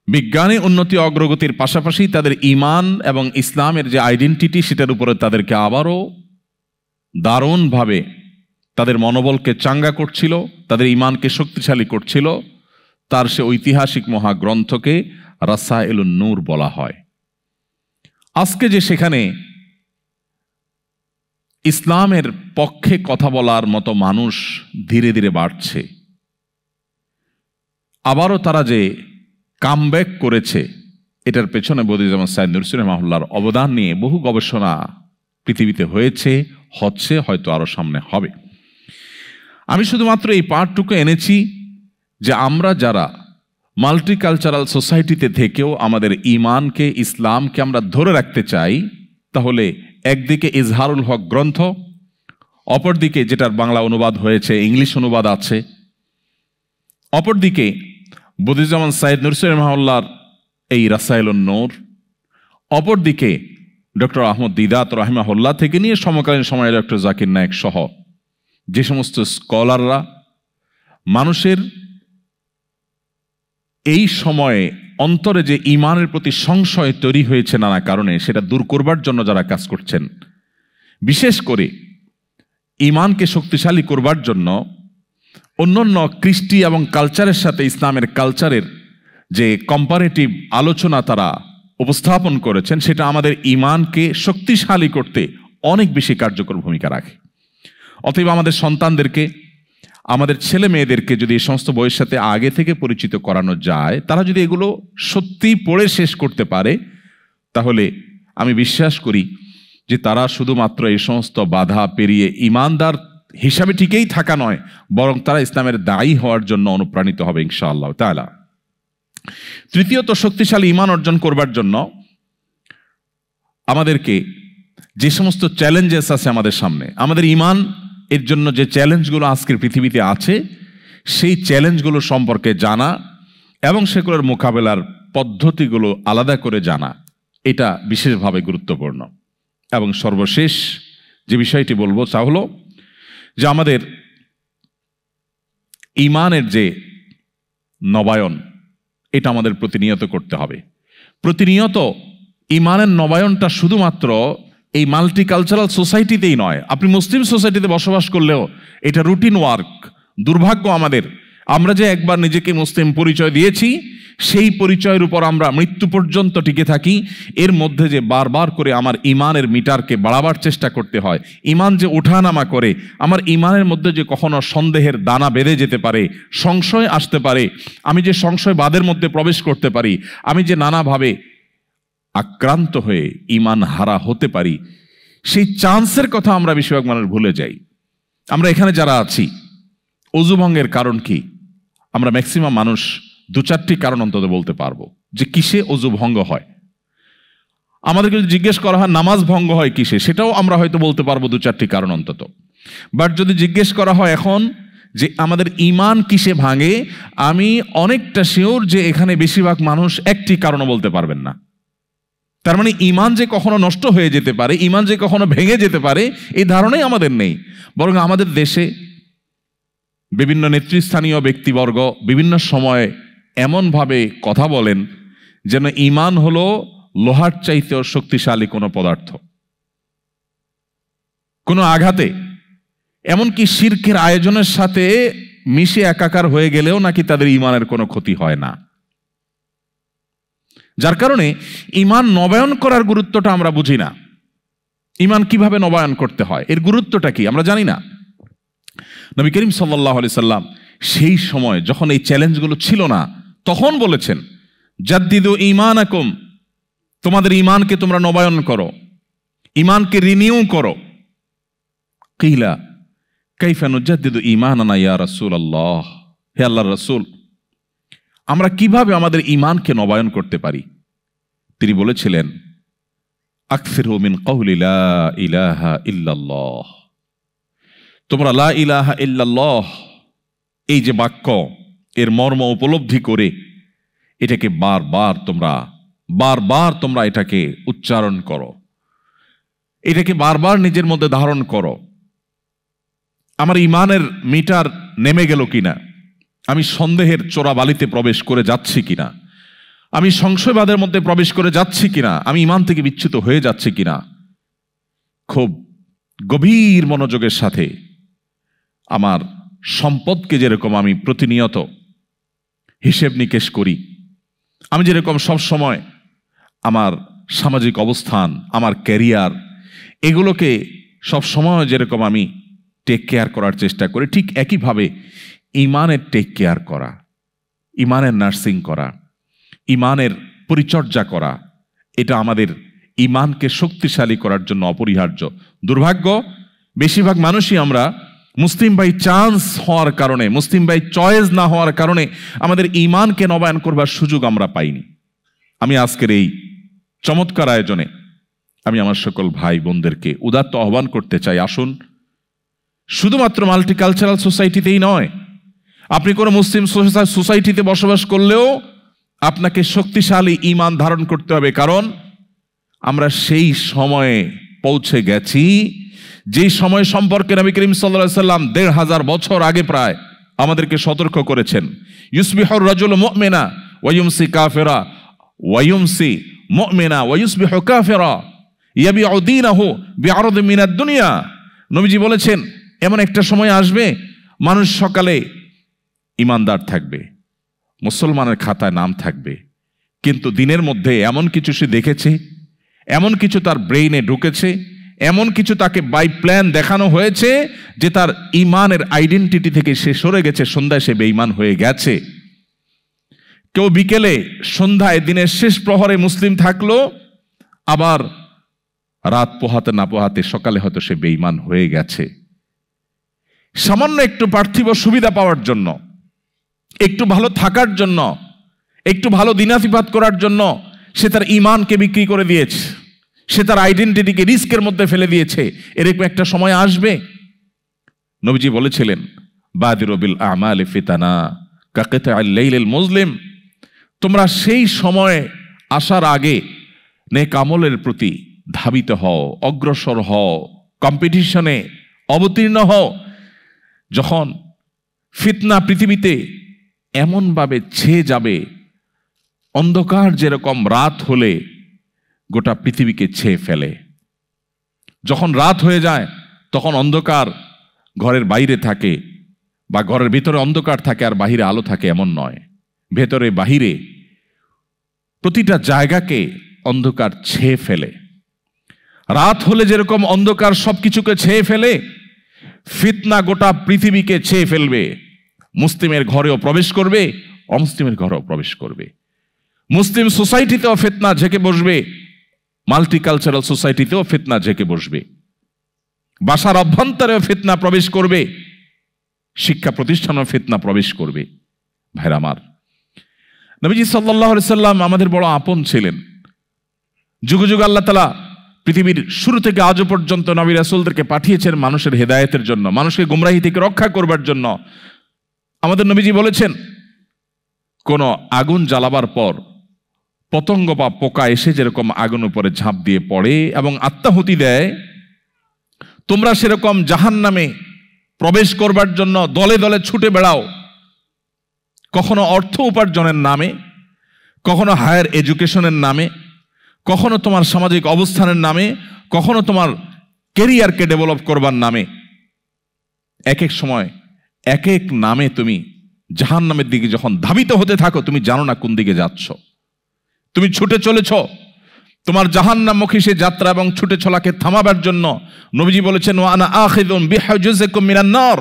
বিজ্ঞানে উন্নতি অগ্রগতির পাশাপাশি তাদের ঈমান এবং ইসলামের যে আইডেন্টিটি, সেটার উপরে তাদেরকে আবারও দারুণভাবে তাদের মনোবলকে চাঙ্গা করছিল, তাদের ঈমানকে শক্তিশালী করছিল। তার সে ঐতিহাসিক মহাগ্রন্থকে রাসায়েলুন নূর বলা হয়। আজকে যে সেখানে ইসলামের পক্ষে কথা বলার মতো মানুষ ধীরে ধীরে বাড়ছে, আবারও তারা যে কামব্যাক করেছে, এটার পেছনে বদিউজ্জামান সাইদ নুরসি রাহিমাহুল্লাহর অবদান নিয়ে বহু গবেষণা পৃথিবীতে হয়েছে, হচ্ছে, হয়তো আরো সামনে হবে। আমি শুধুমাত্র এই পার্টটুকু এনেছি যে আমরা যারা মাল্টিকালচারাল সোসাইটিতে থেকেও আমাদের ঈমানকে, ইসলামকে আমরা ধরে রাখতে চাই, তাহলে একদিকে ইজহারুল হক গ্রন্থ, অপরদিকে যেটার বাংলা অনুবাদ হয়েছে, ইংলিশ অনুবাদ আছে, অপরদিকে বদিউজ্জামান সাইদ নুরসি রাহিমাহুল্লাহর এই রাসায়েলুন নূর, অপরদিকে ডক্টর আহমদ দিদাত রাহিমাহুল্লাহ থেকে নিয়ে সমকালীন সময়ে ডক্টর জাকির নায়েক সহ যে সমস্ত স্কলাররা মানুষের এই সময়ে অন্তরে যে ঈমানের প্রতি সংশয় তৈরি হয়েছে নানা কারণে, সেটা দূর করবার জন্য যারা কাজ করছেন, বিশেষ করে ঈমানকে শক্তিশালী করবার জন্য অন্যান্য কৃষ্টি এবং কালচারের সাথে ইসলামের কালচারের যে কম্পারেটিভ আলোচনা তারা উপস্থাপন করেছেন, সেটা আমাদের ঈমানকে শক্তিশালী করতে অনেক বেশি কার্যকর ভূমিকা রাখে। অতএব আমাদের সন্তানদেরকে, আমাদের ছেলে মেয়েদেরকে যদি এই সমস্ত বইয়ের সাথে আগে থেকে পরিচিত করানো যায়, তারা যদি এগুলো সত্যি পড়ে শেষ করতে পারে, তাহলে আমি বিশ্বাস করি যে তারা শুধুমাত্র এই সমস্ত বাধা পেরিয়ে ঈমানদার হিসাবে ঠিকই থাকা নয়, বরং তারা ইসলামের দায়ী হওয়ার জন্য অনুপ্রাণিত হবে ইনশাআল্লাহ তাআলা। তৃতীয়ত, শক্তিশালী ঈমান অর্জন করবার জন্য আমাদেরকে যে সমস্ত চ্যালেঞ্জেস আছে আমাদের সামনে, আমাদের ঈমান এর জন্য যে চ্যালেঞ্জগুলো আজকের পৃথিবীতে আছে, সেই চ্যালেঞ্জগুলো সম্পর্কে জানা এবং সেগুলোর মোকাবেলার পদ্ধতিগুলো আলাদা করে জানা, এটা বিশেষভাবে গুরুত্বপূর্ণ। এবং সর্বশেষ যে বিষয়টি বলবো তা হলো যে আমাদের ঈমানের যে নবায়ন, এটা আমাদের প্রতিনিয়ত করতে হবে। প্রতিনিয়ত ঈমানের নবায়নটা শুধুমাত্র এই মাল্টিকালচারাল সোসাইটিতেই নয়, আপনি মুসলিম সোসাইটিতে বসবাস করলেও এটা রুটিন ওয়ার্ক। দুর্ভাগ্য আমাদের, আমরা যে একবার নিজেকে মুসলিম পরিচয় দিয়েছি, সেই পরিচয়ের উপর আমরা মৃত্যু পর্যন্ত টিকে থাকি। এর মধ্যে যে বারবার করে আমার ঈমানের মিটারকে বাড়াবার চেষ্টা করতে হয়, ঈমান যে ওঠানামা করে, আমার ঈমানের মধ্যে যে কখনো সন্দেহের দানা বেঁধে যেতে পারে, সংশয় আসতে পারে, আমি যে সংশয়বাদের মধ্যে প্রবেশ করতে পারি, আমি যে নানাভাবে আক্রান্ত হয়ে ঈমান হারা হতে পারি, সেই চান্সের কথা আমরা বেশিরভাগ মানুষ ভুলে যাই। আমরা এখানে যারা আছি, অজু ভঙ্গের কারণ কি? আমরা ম্যাক্সিমাম মানুষ 2-4টি কারণ অন্তত বলতে পারবো যে কিসে অজু ভঙ্গ হয়। আমাদেরকে যদি জিজ্ঞেস করা হয় নামাজ ভঙ্গ হয় কিসে, সেটাও আমরা হয়তো বলতে পারবো 2-4টি কারণ অন্তত। বাট যদি জিজ্ঞেস করা হয় এখন যে আমাদের ঈমান কিসে ভাঙে, আমি অনেকটা শিওর যে এখানে বেশিরভাগ মানুষ একটি কারণও বলতে পারবেন না। তার মানে ঈমান যে কখনো নষ্ট হয়ে যেতে পারে, ঈমান যে কখনো ভেঙে যেতে পারে, এই ধারণাই আমাদের নেই। বরং আমাদের দেশে বিভিন্ন নেতৃস্থানীয় ব্যক্তিবর্গ বিভিন্ন সময়ে এমনভাবে কথা বলেন যেন ঈমান হলো লোহার চাইতেও শক্তিশালী কোনো পদার্থ। কোনো আঘাতে, এমনকি শিরকের আয়োজনের সাথে মিশে একাকার হয়ে গেলেও নাকি তাদের ঈমানের কোনো ক্ষতি হয় না। যার কারণে ঈমান নবায়ন করার গুরুত্বটা আমরা বুঝি না। ঈমান কিভাবে নবায়ন করতে হয়, এর গুরুত্বটা কি আমরা জানি না। নবী করিম সাল্লাল্লাহু আলাইহি সাল্লাম সেই সময় যখন এই চ্যালেঞ্জগুলো ছিল না, তখন বলেছেন জাদ্দিদু ঈমানাকুম, তোমাদের ঈমানকে তোমরা নবায়ন করো, ঈমানকে রিনিউ করো। কিলা কাইফা নুজাদ্দিদু ঈমানানা ইয়া রাসূলুল্লাহ, হে আল্লাহর রাসূল, আমরা কিভাবে আমাদের ঈমানকে নবায়ন করতে পারি? তিনি বলেছিলেন আকসিরু মিন কওলি লা ইলাহা ইল্লাল্লাহ, তোমরা লা ইলাহা ইল্লাল্লাহ এই যে বাক্য, এর মর্ম উপলব্ধি করে এটাকে বারবার তোমরা এটাকে উচ্চারণ করো, এটাকে বারবার নিজের মধ্যে ধারণ করো। আমার ঈমানের মিটার নেমে গেল কিনা, আমি সন্দেহের চোরাবালিতে প্রবেশ করে যাচ্ছি কিনা, আমি সংশয়বাদের মধ্যে প্রবেশ করে যাচ্ছি কিনা, আমি ঈমান থেকে বিচ্যুত হয়ে যাচ্ছি কিনা, খুব গভীর মনোযোগের সাথে আমার সম্পদকে যেরকম আমি প্রতিনিয়ত হিসেব নিকেশ করি, আমি যেরকম সব সময় আমার সামাজিক অবস্থান, আমার ক্যারিয়ার, এগুলোকে সব সময় যেরকম আমি টেক কেয়ার করার চেষ্টা করি, ঠিক একইভাবে ঈমানের টেক কেয়ার করা, ঈমানের নার্সিং করা, ঈমানের পরিচর্যা করা, এটা আমাদের ঈমানকে শক্তিশালী করার জন্য অপরিহার্য। দুর্ভাগ্য, বেশিরভাগ মানুষই আমরা মুসলিম বাই চান্স হওয়ার কারণে, মুসলিম বাই চয়েস না হওয়ার কারণে আমাদের ঈমানকে নবায়ন করবার সুযোগ আমরা পাইনি। আমি আজকের এই চমৎকার আয়োজনে আমি আমার সকল ভাই বোনদেরকে উদাত্ত আহ্বান করতে চাই, আসুন শুধুমাত্র মাল্টিকালচারাল সোসাইটিতেই নয়, আপনি কোনো মুসলিম সোসাইটিতে বসবাস করলেও আপনাকে শক্তিশালী ঈমান ধারণ করতে হবে। কারণ আমরা সেই সময়ে পৌঁছে গেছি যে সময় সম্পর্কে নবী করিম সাল্লাল্লাহু আলাইহি সাল্লাম ১৫০০ বছর আগে প্রায় আমাদেরকে সতর্ক করেছেন। ইউসবিহুর রাজুলু মুমিনা ওয়া ইউমসি কাফিরা ওয়া ইউমসি মুমিনা ওয়া ইউসবিহু কাফিরা ইয়াবিউ দীনাহু বিআরদিন মিনাদ দুনিয়া। নবীজি বলেছেন এমন একটা সময় আসবে মানুষ সকালে ঈমানদার থাকবে, মুসলমানের খাতায় নাম থাকবে, কিন্তু দিনের মধ্যে এমন কিছু সে দেখেছে, এমন কিছু তার ব্রেইনে ঢুকেছে, এমন কিছু তাকে বাই প্ল্যান দেখানো হয়েছে যে তার ঈমানের আইডেন্টিটি থেকে সে সরে গেছে, সন্ধ্যায় সে বেঈমান হয়ে গেছে। কেউ বিকেলে সন্ধ্যায় দিনের শেষ প্রহরে মুসলিম থাকলো, আবার রাত পোহাতে না পোহাতে সকালে হয়তো সে বেঈমান হয়ে গেছে। সামান্য একটু পার্থিব সুবিধা পাওয়ার জন্য, একটু ভালো থাকার জন্য, একটু ভালো দিনাতিপাত করার জন্য সে তার ঈমানকে বিক্রি করে দিয়েছে, সে তার আইডেন্টিটিকে রিস্কের মধ্যে ফেলে দিয়েছে। এরকম একটা সময় আসবে। নবীজি বলেছিলেন বাদিরু বিল আমালি ফিতানা কাকিতা'আল লাইলিল মুজলিম, তোমরা সেই সময় আসার আগে নেক আমলের প্রতি ধাবিত হও, অগ্রসর হও, কম্পিটিশনে অবতীর্ণ হও, যখন ফিতনা পৃথিবীতে এমনভাবে ছেয়ে যাবে, অন্ধকার যেরকম রাত হলে গোটা পৃথিবীকে ছেয়ে ফেলে। যখন রাত হয়ে যায় তখন অন্ধকার ঘরের বাইরে থাকে, বা ঘরের ভিতরে অন্ধকার থাকে আর বাহিরে আলো থাকে এমন নয়। ভেতরে বাহিরে প্রতিটা জায়গাকে অন্ধকার ছেয়ে ফেলে। রাত হলে যেরকম অন্ধকার সবকিছুকে ছেয়ে ফেলে, ফিতনা গোটা পৃথিবীকে ছেয়ে ফেলবে। মুসলিমের ঘরেও প্রবেশ করবে, অমুসলিমের ঘরেও প্রবেশ করবে। মুসলিম সোসাইটিতেও ফিতনা ঝেঁকে বসবে, মাল্টিকালচারাল সোসাইটিতেও ফিতনা ঝেঁকে বসবে। বাসার অভ্যন্তরেও ফিতনা প্রবেশ করবে, শিক্ষা প্রতিষ্ঠানেও ফিতনা প্রবেশ করবে। ভাইরা আমার, নবীজি সাল্লাল্লাহু আলাইহি সাল্লাম আমাদের বড় আপন ছিলেন। যুগ যুগ আল্লাহ তাআলা পৃথিবীর শুরু থেকে আজও পর্যন্ত নবী রাসূলদেরকে পাঠিয়েছেন মানুষের হেদায়েতের জন্য, মানুষকে গুমরাহি থেকে রক্ষা করবার জন্য। আমাদের নবীজি বলেছেন, কোন আগুন জ্বালাবার পর পতঙ্গ বা পোকা এসে যেরকম আগুন উপরে ঝাঁপ দিয়ে পড়ে এবং আত্মাহুতি দেয়, তোমরা সেরকম জাহান্নামে প্রবেশ করবার জন্য দলে দলে ছুটে বেড়াও, কখনো অর্থ উপার্জনের নামে, কখনো হায়ার এডুকেশনের নামে, কখনো তোমার সামাজিক অবস্থানের নামে, কখনো তোমার ক্যারিয়ারকে ডেভেলপ করবার নামে। এক এক সময় এক এক নামে তুমি জাহান্নামের দিকে যখন ধাবিত হতে থাকো, তুমি জানো না কোন দিকে যাচ্ছ। তুমি ছুটে চলেছ তোমার জাহান্নামমুখী সে যাত্রা এবং ছুটে চলাকে থামাবার জন্য। নবীজি বলেছেন, ওয়া আনা আখিযুম বিহুজুজিকুম মিনান নার,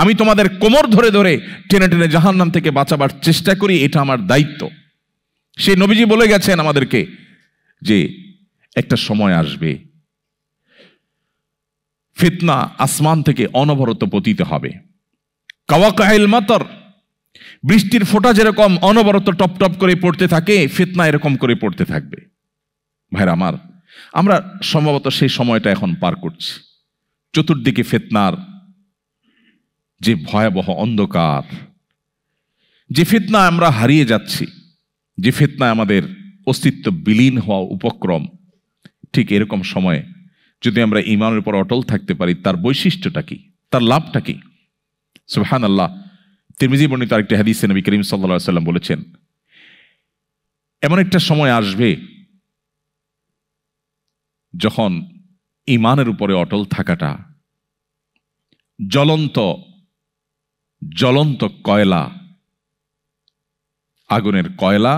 আমি তোমাদের কোমর ধরে ধরে টেনে টেনে জাহান্নাম থেকে বাঁচাবার চেষ্টা করি, এটা আমার দায়িত্ব। সেই নবীজি বলে গেছেন আমাদেরকে যে একটা সময় আসবে ফিতনা আসমান থেকে অনবরত পতিত হবে। কাওয়াকাইল মাতর, বৃষ্টির ফোঁটা যেরকম অনবরত টপ টপ করে পড়তে থাকে, ফিতনা এরকম করে পড়তে থাকবে। ভাইরা আমার, আমরা সম্ভবত সেই সময়টা এখন পার করছি। চতুর্দিকে ফিতনার যে ভয়াবহ অন্ধকার, যে ফিতনায় আমরা হারিয়ে যাচ্ছি, যে ফিতনায় আমাদের অস্তিত্ব বিলীন হওয়া উপক্রম, ঠিক এরকম সময়ে যদি আমরা ঈমানের উপর অটল থাকতে পারি, তার বৈশিষ্ট্যটা কি, তার লাভটা কি? সুবহানাল্লাহ। তিরমিজি বর্ণিত আরেকটি হাদিসে নবী করিম সাল্লাল্লাহু আলাইহি সাল্লাম বলেছেন, এমন একটা সময় আসবে যখন ঈমানের উপরে অটল থাকাটা জ্বলন্ত জ্বলন্ত কয়লা, আগুনের কয়লা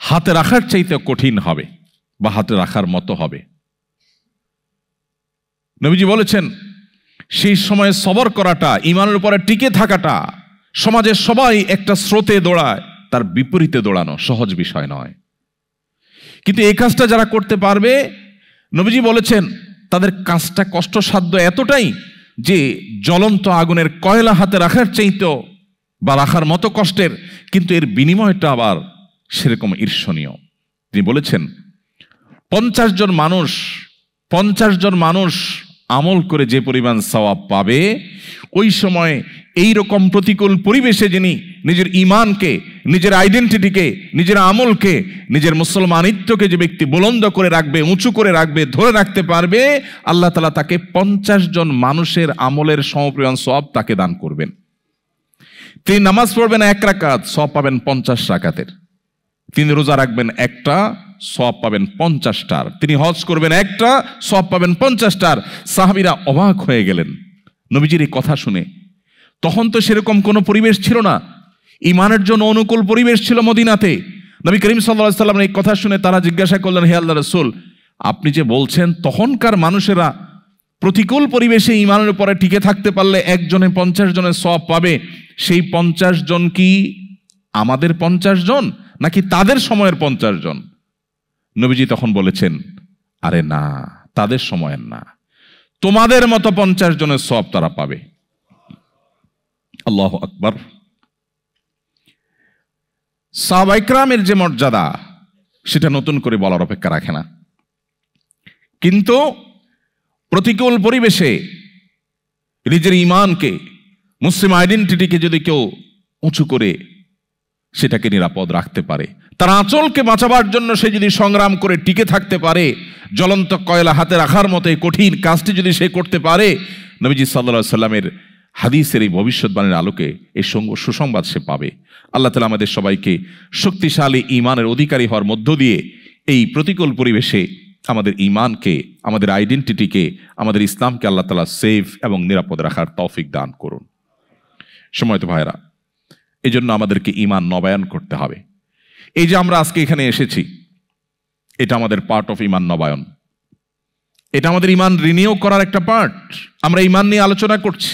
হাতে রাখার চাইতে কঠিন হবে, বা হাতে রাখার মতো হবে। নবীজি বলেছেন, সেই সময়ে সবর করাটা, ঈমানের উপরে টিকে থাকাটা, সমাজের সবাই একটা স্রোতে দৌড়ায়, তার বিপরীতে দৌড়ানো সহজ বিষয় নয়। কিন্তু এই কাজটা যারা করতে পারবে, নবীজি বলেছেন তাদের কাজটা কষ্টসাধ্য এতটাই যে জ্বলন্ত আগুনের কয়লা হাতে রাখার চাইতেও বা রাখার মতো কষ্টের, কিন্তু এর বিনিময়টা আবার সেরকম ঈর্ষণীয়। তিনি বলেছেন 50 জন মানুষ আমল করে যে পরিমাণ সওয়াব পাবে, ওই সময় এই রকম প্রতিকূল পরিবেশে যিনি নিজের ঈমানকে, নিজের আইডেন্টিটিকে, নিজের আমলকে, নিজের মুসলমানিত্বকে যে ব্যক্তি বুলন্দ করে রাখবে, উঁচু করে রাখবে, ধরে রাখতে পারবে, আল্লাহ তাআলা তাকে 50 জন মানুষের আমলের সমপরিমাণ সওয়াব তাকে দান করবেন। তিনি নামাজ পড়বেন 1 রাকাত, সওয়াব পাবেন 50 রাকাতের। তিনি রোজা রাখবেন একটা, সওয়াব পাবেন 50টার। তিনি হজ করবেন একটা, সওয়াব পাবেন 50টার। সাহাবীরা অবাক হয়ে গেলেন নবীজির এই কথা শুনে। তখন তো সেরকম কোনো পরিবেশ ছিল না, ঈমানের জন্য অনুকূল পরিবেশ ছিল মদিনাতে। নবী করিম সাল্লাল্লাহু আলাইহি ওয়াসাল্লাম এই কথা শুনে তারা জিজ্ঞাসা করলেন, হে আল্লাহর রাসূল, আপনি যে বলছেন তখনকার মানুষেরা প্রতিকূল পরিবেশে ঈমানের উপরে টিকে থাকতে পারলে একজনে 50 জনের সওয়াব পাবে, সেই 50 জন কি আমাদের 50 জন নাকি তাদের সময়ের 50 জন? নবীজি তখন বলেছেন, আরে না, তাদের সময়ের না, তোমাদের মতো 50 জনের সওয়াব তারা পাবে। আল্লাহু আকবার। সাহাবায়ে কেরামের যে মর্যাদা, সেটা নতুন করে বলার অপেক্ষা রাখে না। কিন্তু প্রতিকূল পরিবেশে নিজের ঈমানকে, মুসলিম আইডেন্টিটিকে যদি কেউ উঁচু করে সেটাকে নিরাপদ রাখতে পারে, তার আঁচলকে বাঁচাবার জন্য সে যদি সংগ্রাম করে টিকে থাকতে পারে, জ্বলন্ত কয়লা হাতে রাখার মতো এই কঠিন কাজটি যদি সে করতে পারে, নবীজি সাল্লাল্লাহু আলাইহি সাল্লামের হাদিসের এই ভবিষ্যৎবাণীর আলোকে এই সুসংবাদ সে পাবে। আল্লাহ তাআলা আমাদের সবাইকে শক্তিশালী ঈমানের অধিকারী হওয়ার মধ্য দিয়ে এই প্রতিকূল পরিবেশে আমাদের ঈমানকে, আমাদের আইডেন্টিটিকে, আমাদের ইসলামকে আল্লাহ তাআলা সেফ এবং নিরাপদ রাখার তৌফিক দান করুন। সময়ত ভাইরা, এই জন্য আমাদেরকে ঈমান নবায়ন করতে হবে। এই যে আমরা আজকে এখানে এসেছি, এটা আমাদের পার্ট অফ ঈমান নবায়ন। এটা আমাদের ঈমান রিনিউ করার একটা পার্ট। আমরা ঈমান নিয়ে আলোচনা করছি।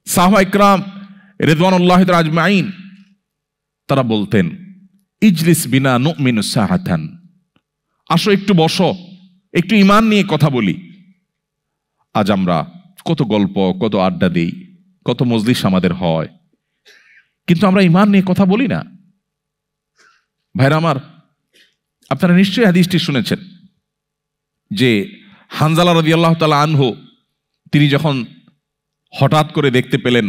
সাহাবা ইকরাম রিদওয়ানুল্লাহি তাআলা আজমাইন তারা বলতেন, ইজলিস বিনা নুমিনু সাহাতান, আসো একটু বসো, একটু ঈমান নিয়ে কথা বলি। আজ আমরা কত গল্প, কত আড্ডা দিই, কত মজলিস আমাদের হয়, কিন্তু আমরা ঈমান নিয়ে কথা বলি না। ভাইরা আমার, আপনারা নিশ্চয়ই হাদিসটি শুনেছেন যে হানজালা রাদিয়াল্লাহু তাআলা আনহু তিনি যখন হঠাৎ করে দেখতে পেলেন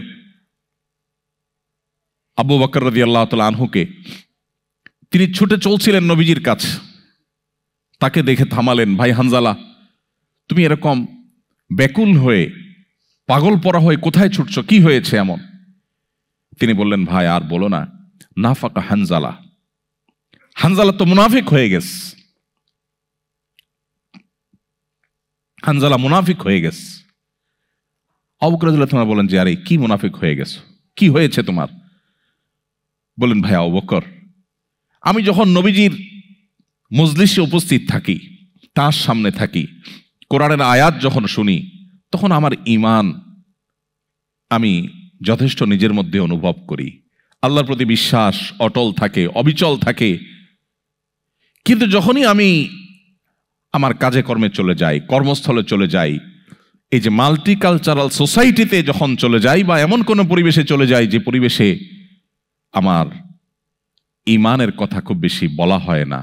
আবু বকর রাদিয়াল্লাহু তাআলা আনহুকে, তিনি ছুটে চলছিলেন নবীজির কাছে। তাকে দেখে থামালেন, ভাই হানজালা, তুমি এরকম ব্যাকুল হয়ে, পাগল পরা হয়ে কোথায় ছুটছো, কি হয়েছে এমন? তিনি বললেন, ভাই আর বলো না, নাফাকা হানজালা, হানজালা তো মুনাফিক হয়ে গেছে, হানজালা মুনাফিক হয়ে গেছে। আবু বকর রাদিয়াল্লাহু তাআলা বলেন যে, আরে কি মুনাফিক হয়ে গেছো, কি হয়েছে তোমার? বলেন, ভাই আবু বকর, আমি যখন নবীজির মজলিসে উপস্থিত থাকি, তার সামনে থাকি, কোরআনের আয়াত যখন শুনি, তখন আমার ঈমান আমি যথেষ্ট নিজের মধ্যে অনুভব করি। আল্লাহর প্রতি বিশ্বাস অটল থাকে, অবিচল থাকে। কিন্তু যখনই আমি আমার কাজে কর্মে চলে যাই, কর্মস্থলে চলে যাই, এই যে মাল্টিকালচারাল সোসাইটিতে যখন চলে যাই, বা এমন কোনো পরিবেশে চলে যাই যে পরিবেশে আমার ঈমানের কথা খুব বেশি বলা হয় না,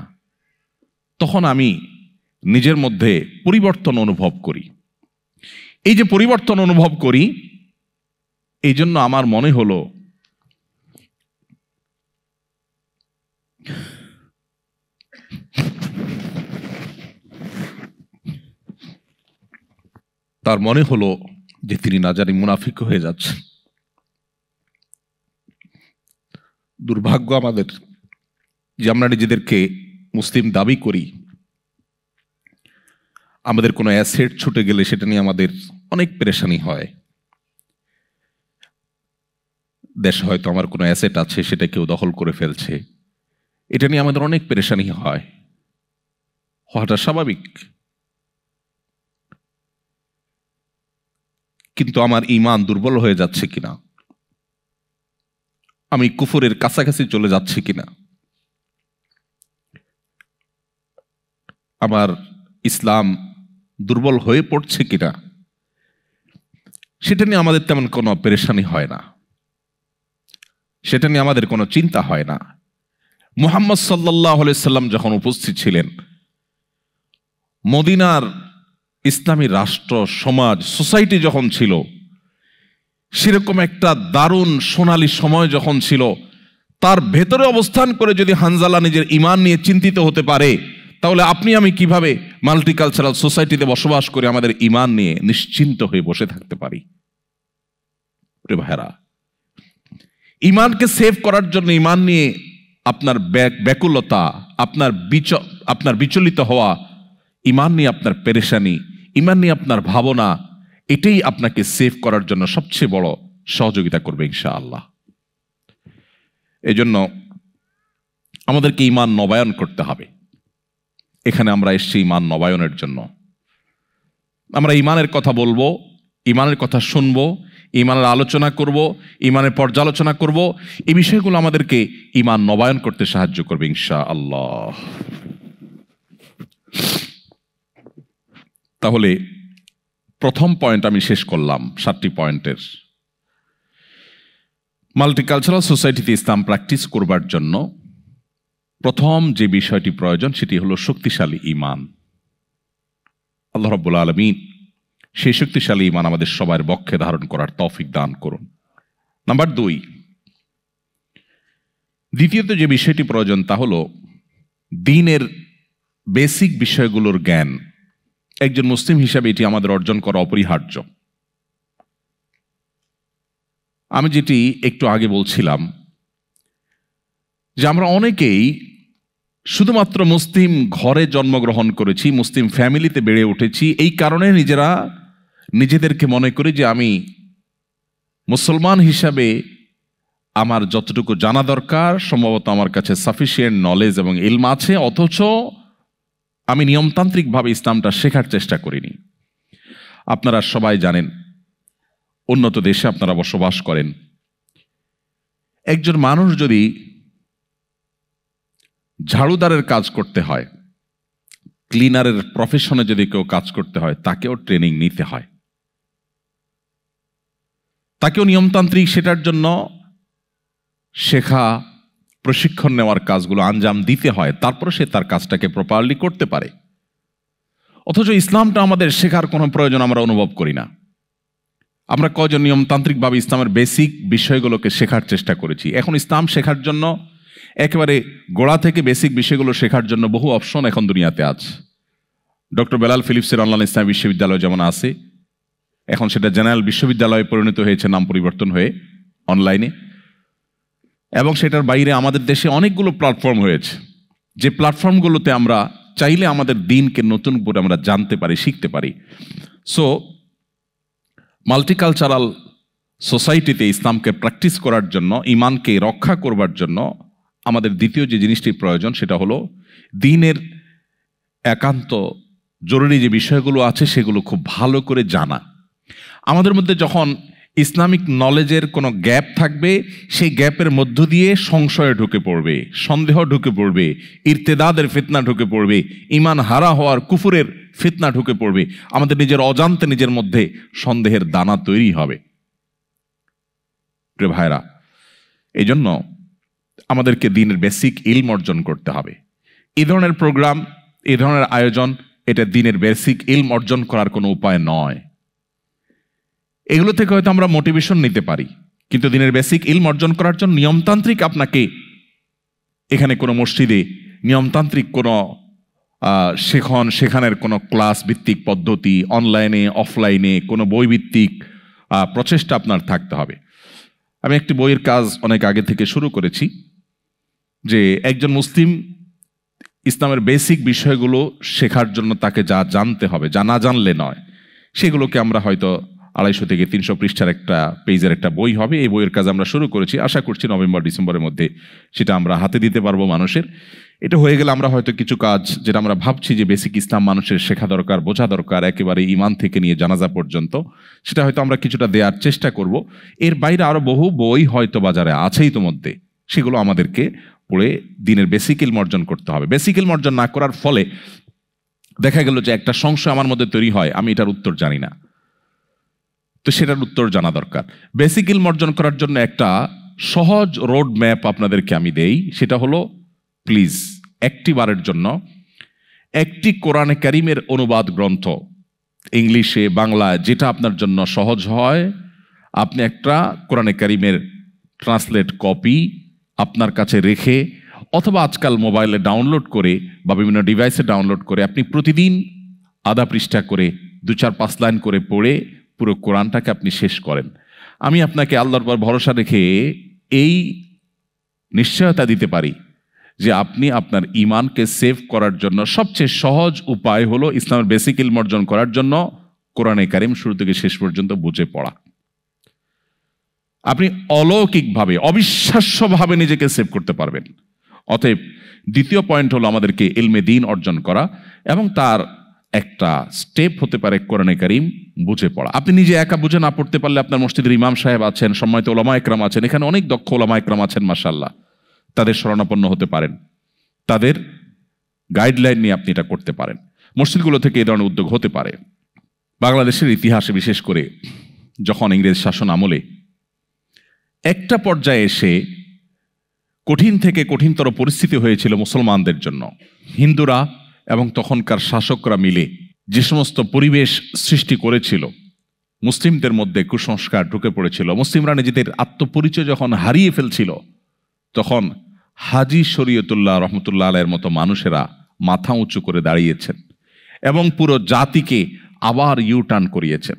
তখন আমি নিজের মধ্যে পরিবর্তন অনুভব করি। এই যে পরিবর্তন অনুভব করি, এই জন্য আমার মনে হলো তার মনে হলো যে তিনি না জানি মুনাফিক হয়ে যাচ্ছেন। দুর্ভাগ্য আমাদের যে আমরা নিজেদেরকে মুসলিম দাবি করি, আমাদের কোনো অ্যাসেট ছুটে গেলে সেটা নিয়ে আমাদের অনেক পেরেশানি হয়। দেশে হয়তো আমার কোনো অ্যাসেট আছে, সেটা কেউ দখল করে ফেলছে, এটা নিয়ে আমাদের অনেক পেরেশানি হয়, হওয়াটা স্বাভাবিক। কিন্তু আমার ঈমান দুর্বল হয়ে যাচ্ছে কিনা, আমি কুফরের কাছাকাছি চলে যাচ্ছি কিনা, আমার ইসলাম দুর্বল হয়ে পড়ছে কিনা, সেটা নিয়ে আমাদের তেমন কোনো পেরেশানি হয় না, সেটা নিয়ে আমাদের কোনো চিন্তা হয় না। মুহাম্মদ সাল্লাল্লাহু আলাইহি সাল্লাম যখন উপস্থিত ছিলেন, মদিনার ইসলামী রাষ্ট্র, সমাজ, সোসাইটি যখন ছিল, সেরকম একটা দারুণ সোনালী সময় যখন ছিল, তার ভেতরে অবস্থান করে যদি হানজালা নিজের ঈমান নিয়ে চিন্তিত হতে পারে, তাহলে আপনি আমি কিভাবে মাল্টিকালচারাল সোসাইটিতে বসবাস করে আমাদের ঈমান নিয়ে নিশ্চিন্ত হয়ে বসে থাকতে পারি? প্রিয় ভাইরা, ঈমানকে সেভ করার জন্য, ঈমান নিয়ে আপনার ব্যাকুলতা, আপনার বিচলিত হওয়া, ঈমান নিয়ে আপনার পেরেশানি, ঈমান নিয়ে আপনার ভাবনা, এটাই আপনাকে সেভ করার জন্য সবচেয়ে বড় সহযোগিতা করবে ইনশাআল্লাহ। এই জন্য আমাদেরকে ঈমান নবায়ন করতে হবে। এখানে আমরা এসেছি ঈমান নবায়নের জন্য। আমরা ঈমানের কথা বলবো, ঈমানের কথা শুনবো, ঈমানের আলোচনা করব, ঈমানের পর্যালোচনা করব। এই বিষয়গুলো আমাদেরকে ঈমান নবায়ন করতে সাহায্য করবে ইনশাআল্লাহ। তাহলে প্রথম পয়েন্ট আমি শেষ করলাম 7টি পয়েন্টের। মাল্টিকালচারাল সোসাইটিতে ইসলাম প্র্যাকটিস করবার জন্য প্রথম যে বিষয়টি প্রয়োজন, সেটি হলো শক্তিশালী ঈমান। আল্লাহ রাব্বুল আলামিন সেই শক্তিশালী ঈমান আমাদের সবার বক্ষে ধারণ করার তৌফিক দান করুন। নাম্বার 2, দ্বিতীয়ত যে বিষয়টি প্রয়োজন তা হলো দ্বীনের বেসিক বিষয়গুলোর জ্ঞান। একজন মুসলিম হিসাবে এটি আমাদের অর্জন করা অপরিহার্য। আমি যেটি একটু আগে বলছিলাম যে আমরা অনেকেই শুধুমাত্র মুসলিম ঘরে জন্মগ্রহণ করেছি, মুসলিম ফ্যামিলিতে বেড়ে উঠেছি, এই কারণে নিজেদেরকে মনে করি যে আমি মুসলমান হিসাবে আমার যতটুকু জানা দরকার সম্ভবত আমার কাছে সাফিসিয়েন্ট নলেজ এবং ইলম আছে, অথচ আমি নিয়মতান্ত্রিকভাবে ইসলামটা শেখার চেষ্টা করিনি। আপনারা সবাই জানেন, উন্নত দেশে আপনারা বসবাস করেন, একজন মানুষ যদি ঝাড়ুদারের কাজ করতে হয়, ক্লিনারের প্রফেশনে যদি কেউ কাজ করতে হয়, তাকেও ট্রেনিং নিতে হয়, তাকেও নিয়মতান্ত্রিক সেটার জন্য শেখা, প্রশিক্ষণ নেওয়ার কাজগুলো আঞ্জাম দিতে হয়, তারপরে সে তার কাজটাকে প্রপারলি করতে পারে। অথচ ইসলামটা আমাদের শেখার কোনো প্রয়োজন আমরা অনুভব করি না। আমরা কয়জন নিয়মতান্ত্রিকভাবে ইসলামের বেসিক বিষয়গুলোকে শেখার চেষ্টা করেছি? এখন ইসলাম শেখার জন্য একেবারে গোড়া থেকে বেসিক বিষয়গুলো শেখার জন্য বহু অপশন এখন দুনিয়াতে আছে। ডক্টর বেলাল ফিলিপসের অনলাইন ইসলামী বিশ্ববিদ্যালয় যেমন আছে, এখন সেটা জেনারেল বিশ্ববিদ্যালয়ে পরিণত হয়েছে, নাম পরিবর্তন হয়ে অনলাইনে। এবং সেটার বাইরে আমাদের দেশে অনেকগুলো প্ল্যাটফর্ম হয়েছে, যে প্ল্যাটফর্মগুলোতে আমরা চাইলে আমাদের দিনকে নতুন করে আমরা জানতে পারি, শিখতে পারি। সো মাল্টিকালচারাল সোসাইটিতে ইসলামকে প্র্যাকটিস করার জন্য, ইমানকে রক্ষা করবার জন্য আমাদের দ্বিতীয় যে জিনিসটি প্রয়োজন সেটা হলো দ্বীনের একান্ত জরুরি যে বিষয়গুলো আছে সেগুলো খুব ভালো করে জানা। আমাদের মধ্যে যখন ইসলামিক নলেজের কোনো গ্যাপ থাকবে, সেই গ্যাপের মধ্য দিয়ে সংশয়ে ঢুকে পড়বে, সন্দেহ ঢুকে পড়বে, ইরতেদাদের ফিতনা ঢুকে পড়বে, ইমান হারা হওয়ার কুফুরের ফিতনা ঢুকে পড়বে, আমাদের নিজের অজান্তে নিজের মধ্যে সন্দেহের দানা তৈরি হবে। প্রিয় ভাইরা, এই জন্য আমাদেরকে দ্বীনের বেসিক ইলম অর্জন করতে হবে। এই ধরনের প্রোগ্রাম, এই ধরনের আয়োজন, এটা দ্বীনের বেসিক ইলম অর্জন করার কোনো উপায় নয়। এগুলো থেকে হয়তো আমরা মোটিভেশন নিতে পারি, কিন্তু দ্বীনের বেসিক ইলম অর্জন করার জন্য নিয়মতান্ত্রিক আপনাকে এখানে কোনো মসজিদে নিয়মতান্ত্রিক কোনো সেখানের কোনো ক্লাস ভিত্তিক পদ্ধতি, অনলাইনে অফলাইনে কোনো বই ভিত্তিক প্রচেষ্টা আপনার থাকতে হবে। আমি একটি বইয়ের কাজ অনেক আগে থেকে শুরু করেছি, যে একজন মুসলিম ইসলামের বেসিক বিষয়গুলো শেখার জন্য তাকে যা জানতে হবে, যা না জানলে নয়, সেগুলোকে আমরা হয়তো 250 থেকে 300 পৃষ্ঠার একটা পেজের একটা বই হবে। এই বইয়ের কাজ আমরা শুরু করেছি, আশা করছি নভেম্বর ডিসেম্বরের মধ্যে সেটা আমরা হাতে দিতে পারবো মানুষের। এটা হয়ে গেলে আমরা হয়তো কিছু কাজ, যেটা আমরা ভাবছি যে বেসিক ইসলাম মানুষের শেখা দরকার, বোঝা দরকার, একেবারে ইমান থেকে নিয়ে জানাজা পর্যন্ত, সেটা হয়তো আমরা কিছুটা দেওয়ার চেষ্টা করব। এর বাইরে আরো বহু বই হয়তো বাজারে আছেই ইতোমধ্যে, সেগুলো আমাদেরকে পড়ে দ্বীনের বেসিক ইলম অর্জন করতে হবে। বেসিক ইলম অর্জন না করার ফলে দেখা গেল যে একটা সংশয় আমার মধ্যে তৈরি হয়, আমি এটার উত্তর জানি না, তো সেটার উত্তর জানা দরকার। বেসিক ইলম অর্জন করার জন্য একটা সহজ রোড ম্যাপ আপনাদেরকে আমি দেই, সেটা হলো প্লিজ একটি বারের জন্য একটি কোরআনে কারিমের অনুবাদ গ্রন্থ, ইংলিশে বাংলায় যেটা আপনার জন্য সহজ হয়, আপনি একটা কোরআনে কারিমের ট্রান্সলেট কপি আপনার কাছে রেখে, অথবা আজকাল মোবাইলে ডাউনলোড করে বা বিভিন্ন ডিভাইসে ডাউনলোড করে আপনি প্রতিদিন আধা পৃষ্ঠা করে 2-4-5 লাইন করে পড়ে পুরো কোরআনটাকে আপনি শেষ করেন। আমি আপনাকে আল্লাহর উপর ভরসা রেখে এই নিশ্চয়তা দিতে পারি যে আপনি আপনার ইমানকে সেভ করার জন্য সবচেয়ে সহজ উপায় হলো ইসলামের বেসিক ইলম অর্জন করার জন্য কোরআনে কারিম শুরু থেকে শেষ পর্যন্ত বুঝে পড়া। আপনি অলৌকিকভাবে, অবিশ্বাস্যভাবে নিজেকে সেভ করতে পারবেন। অতএব দ্বিতীয় পয়েন্ট হলো আমাদেরকে ইলমে দ্বীন অর্জন করা, এবং তার একটা স্টেপ হতে পারে কোরআনে কারিম বুঝে পড়া। আপনি নিজে একা বুঝে না পড়তে পারলে আপনার মসজিদের ইমাম সাহেব আছেন, সম্মানিত ওলামা একরাম আছেন, এখানে অনেক দক্ষ ওলামা একরাম আছেন মাশাআল্লাহ, তাদের শরণাপন্ন হতে পারেন, তাদের গাইডলাইন নিয়ে আপনি এটা করতে পারেন। মসজিদগুলো থেকে এই ধরনের উদ্যোগ হতে পারে। বাংলাদেশের ইতিহাসে বিশেষ করে যখন ইংরেজ শাসন আমলে একটা পর্যায়ে এসে কঠিন থেকে কঠিনতর পরিস্থিতি হয়েছিল মুসলমানদের জন্য, হিন্দুরা এবং তখনকার শাসকরা মিলে যে সমস্ত পরিবেশ সৃষ্টি করেছিল, মুসলিমদের মধ্যে কুসংস্কার ঢুকে পড়েছিল, মুসলিমরা নিজেদের আত্মপরিচয় যখন হারিয়ে ফেলছিল, তখন হাজী শরীয়তুল্লাহ রহমতুল্লাহ আলাইহির মতো মানুষেরা মাথা উঁচু করে দাঁড়িয়েছেন এবং পুরো জাতিকে আবার ইউটার্ন করিয়েছেন।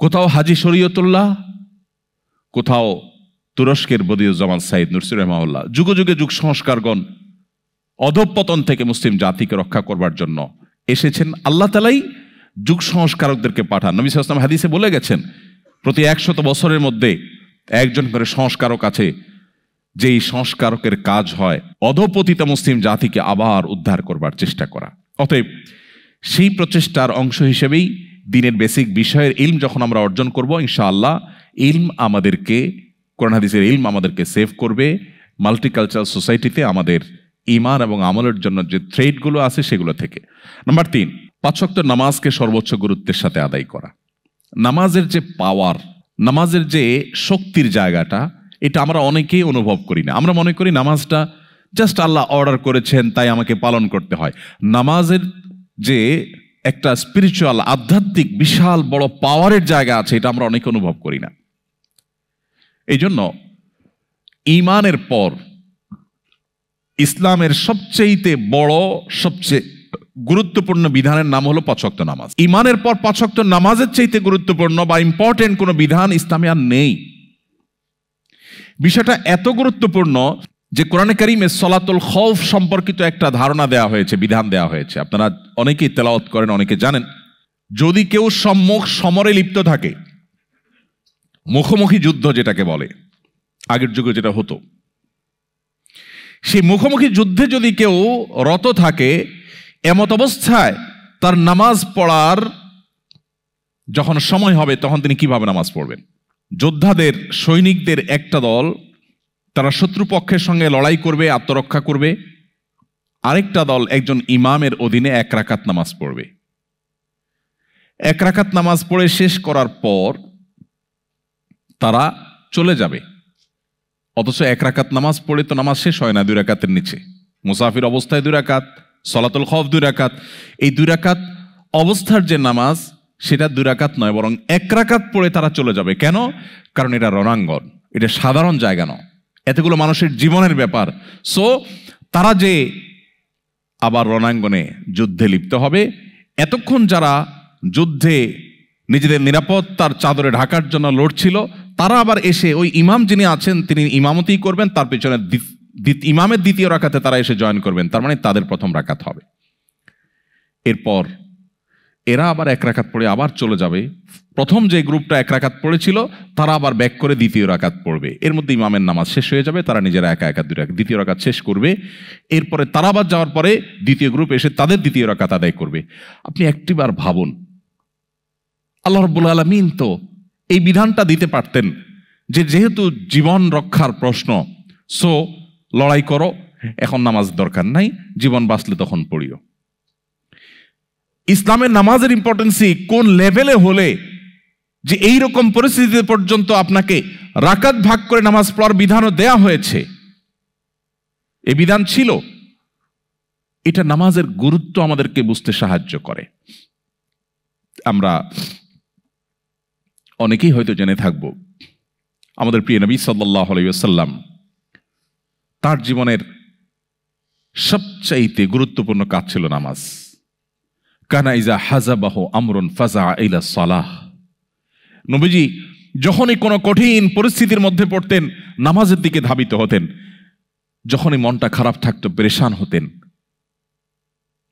কোথাও হাজী শরীয়তুল্লাহ, কোথাও তুরস্কের বদিউজ্জামান সাইদ নুরসি রাহিমাহুল্লাহ, যুগে যুগে যুগ সংস্কারগণ অধঃপতন থেকে মুসলিম জাতিকে রক্ষা করবার জন্য এসেছেন। আল্লাহ তাআলাই যুগ সংস্কারকদেরকে পাঠান। নবী সাল্লাল্লাহু আলাইহি ওয়াসাল্লাম হাদিসে বলে গেছেন, প্রতি 100 বছরের মধ্যে একজন করে সংস্কারক আছে, যেই সংস্কারকের কাজ হয় অধঃপতিত মুসলিম জাতিকে আবার উদ্ধার করবার চেষ্টা করা। অতএব সেই প্রচেষ্টার অংশ হিসেবেই দিনের বেসিক বিষয়ের ইলম যখন আমরা অর্জন করব, ইনশাআল্লাহ ইলম আমাদেরকে, কোরআন হাদিসের ইলম আমাদেরকে সেভ করবে মাল্টিকালচারাল সোসাইটিতে আমাদের ঈমান এবং আমলের জন্য যে থ্রেডগুলো আছে সেগুলো থেকে। নাম্বার 3, 5 ওয়াক্ত নামাজকে সর্বোচ্চ গুরুত্বের সাথে আদায় করা। নামাজের যে পাওয়ার, নামাজের যে শক্তির জায়গাটা, এটা আমরা অনেকেই অনুভব করি না। আমরা মনে করি নামাজটা জাস্ট আল্লাহ অর্ডার করেছেন তাই আমাকে পালন করতে হয়। নামাজের যে একটা স্পিরিচুয়াল, আধ্যাত্মিক বিশাল বড় পাওয়ারের জায়গা আছে, এটা আমরা অনেকে অনুভব করি না। এই জন্য ঈমানের পর ইসলামের সবচেয়ে বড়, সবচেয়ে গুরুত্বপূর্ণ বিধানের নাম হলো 5 ওয়াক্ত নামাজ। ঈমানের পর 5 ওয়াক্ত নামাজের চাইতে গুরুত্বপূর্ণ বা ইম্পর্টেন্ট কোনো বিধান ইসলামে আর নেই। বিষয়টা এত গুরুত্বপূর্ণ যে কোরআনে কারিমে সলাতুল খৌফ সম্পর্কিত একটা ধারণা দেওয়া হয়েছে, বিধান দেওয়া হয়েছে। আপনারা অনেকেই তেলাওয়াত করেন, অনেকে জানেন। যদি কেউ সম্মুখ সমরে লিপ্ত থাকে, মুখোমুখি যুদ্ধ যেটাকে বলে, আগের যুগে যেটা হতো, সেই মুখোমুখি যুদ্ধে যদি কেউ রত থাকে, এমত অবস্থায় তার নামাজ পড়ার যখন সময় হবে তখন তিনি কিভাবে নামাজ পড়বেন? যোদ্ধাদের, সৈনিকদের একটা দল তারা শত্রুপক্ষের সঙ্গে লড়াই করবে, আত্মরক্ষা করবে। আরেকটা দল একজন ইমামের অধীনে 1 রাকাত নামাজ পড়বে। 1 রাকাত নামাজ পড়ে শেষ করার পর তারা চলে যাবে। অথচ 1 রাকাত নামাজ পড়ে তো নামাজ শেষ হয় না 2 রাকাতের নিচে। মুসাফির অবস্থায় 2 রাকাত, সলাতুল খৌফ 2 রাকাত। এই 2 রাকাত অবস্থার যে নামাজ, সেটা 2 রাকাত নয়, বরং 1 রাকাত পড়ে তারা চলে যাবে। কেন? কারণ এটা রণাঙ্গন, এটা সাধারণ জায়গা নয়, এতগুলো মানুষের জীবনের ব্যাপার। সো তারা যে আবার রণাঙ্গনে যুদ্ধে লিপ্ত হবে, এতক্ষণ যারা যুদ্ধে নিজেদের নিরাপত্তার চাদরে ঢাকার জন্য লড়ছিল, তারা আবার এসে ওই ইমাম যিনি আছেন তিনি ইমামতি করবেন, তার পেছনে ইমামের 2য় রাকাতে তারা এসে জয়েন করবেন। তার মানে তাদের 1ম রাকাত হবে। এরপর এরা আবার 1 রাকাত পড়ে আবার চলে যাবে। প্রথম যে গ্রুপটা 1 রাকাত পড়েছিল তারা আবার ব্যাক করে 2য় রাকাত পড়বে। এর মধ্যে ইমামের নামাজ শেষ হয়ে যাবে, তারা নিজেরা একা একা 2য় রাকাত শেষ করবে। এরপরে তারা আবার যাওয়ার পরে 2য় গ্রুপ এসে তাদের 2য় রাকাত আদায় করবে। আপনি একটিবার ভাবুন, আল্লাহ রাব্বুল আলামিন তো এই বিধানটা দিতে পারতেন যে যেহেতু জীবন রক্ষার প্রশ্ন, সো লড়াই করো, এখন নামাজ দরকার নাই, জীবন বাঁচলে তখন পড়িও। ইসলামের নামাজের ইম্পর্টেন্সি কোন লেভেলে হলে যে এই রকম পরিস্থিতিতে পর্যন্ত আপনাকে রাকাত ভাগ করে নামাজ পড়ার বিধানও দেয়া হয়েছে। এই বিধান ছিল, এটা নামাজের গুরুত্ব আমাদেরকে বুঝতে সাহায্য করে। আমরা অনেকেই হয়তো জেনে থাকব, আমাদের প্রিয় নবী সাল্লাল্লাহু আলাইহি ওয়াসাল্লাম তার জীবনের সবচাইতে গুরুত্বপূর্ণ কাজ ছিল নামাজ। কানা ইজা হাজাবাহু আমরুন ফাজা ইলা সালাহ। নবীজি যখনই কোনো কঠিন পরিস্থিতির মধ্যে পড়তেন, নামাজের দিকে ধাবিত হতেন। যখনই মনটা খারাপ থাকতো, পেরেশান হতেন,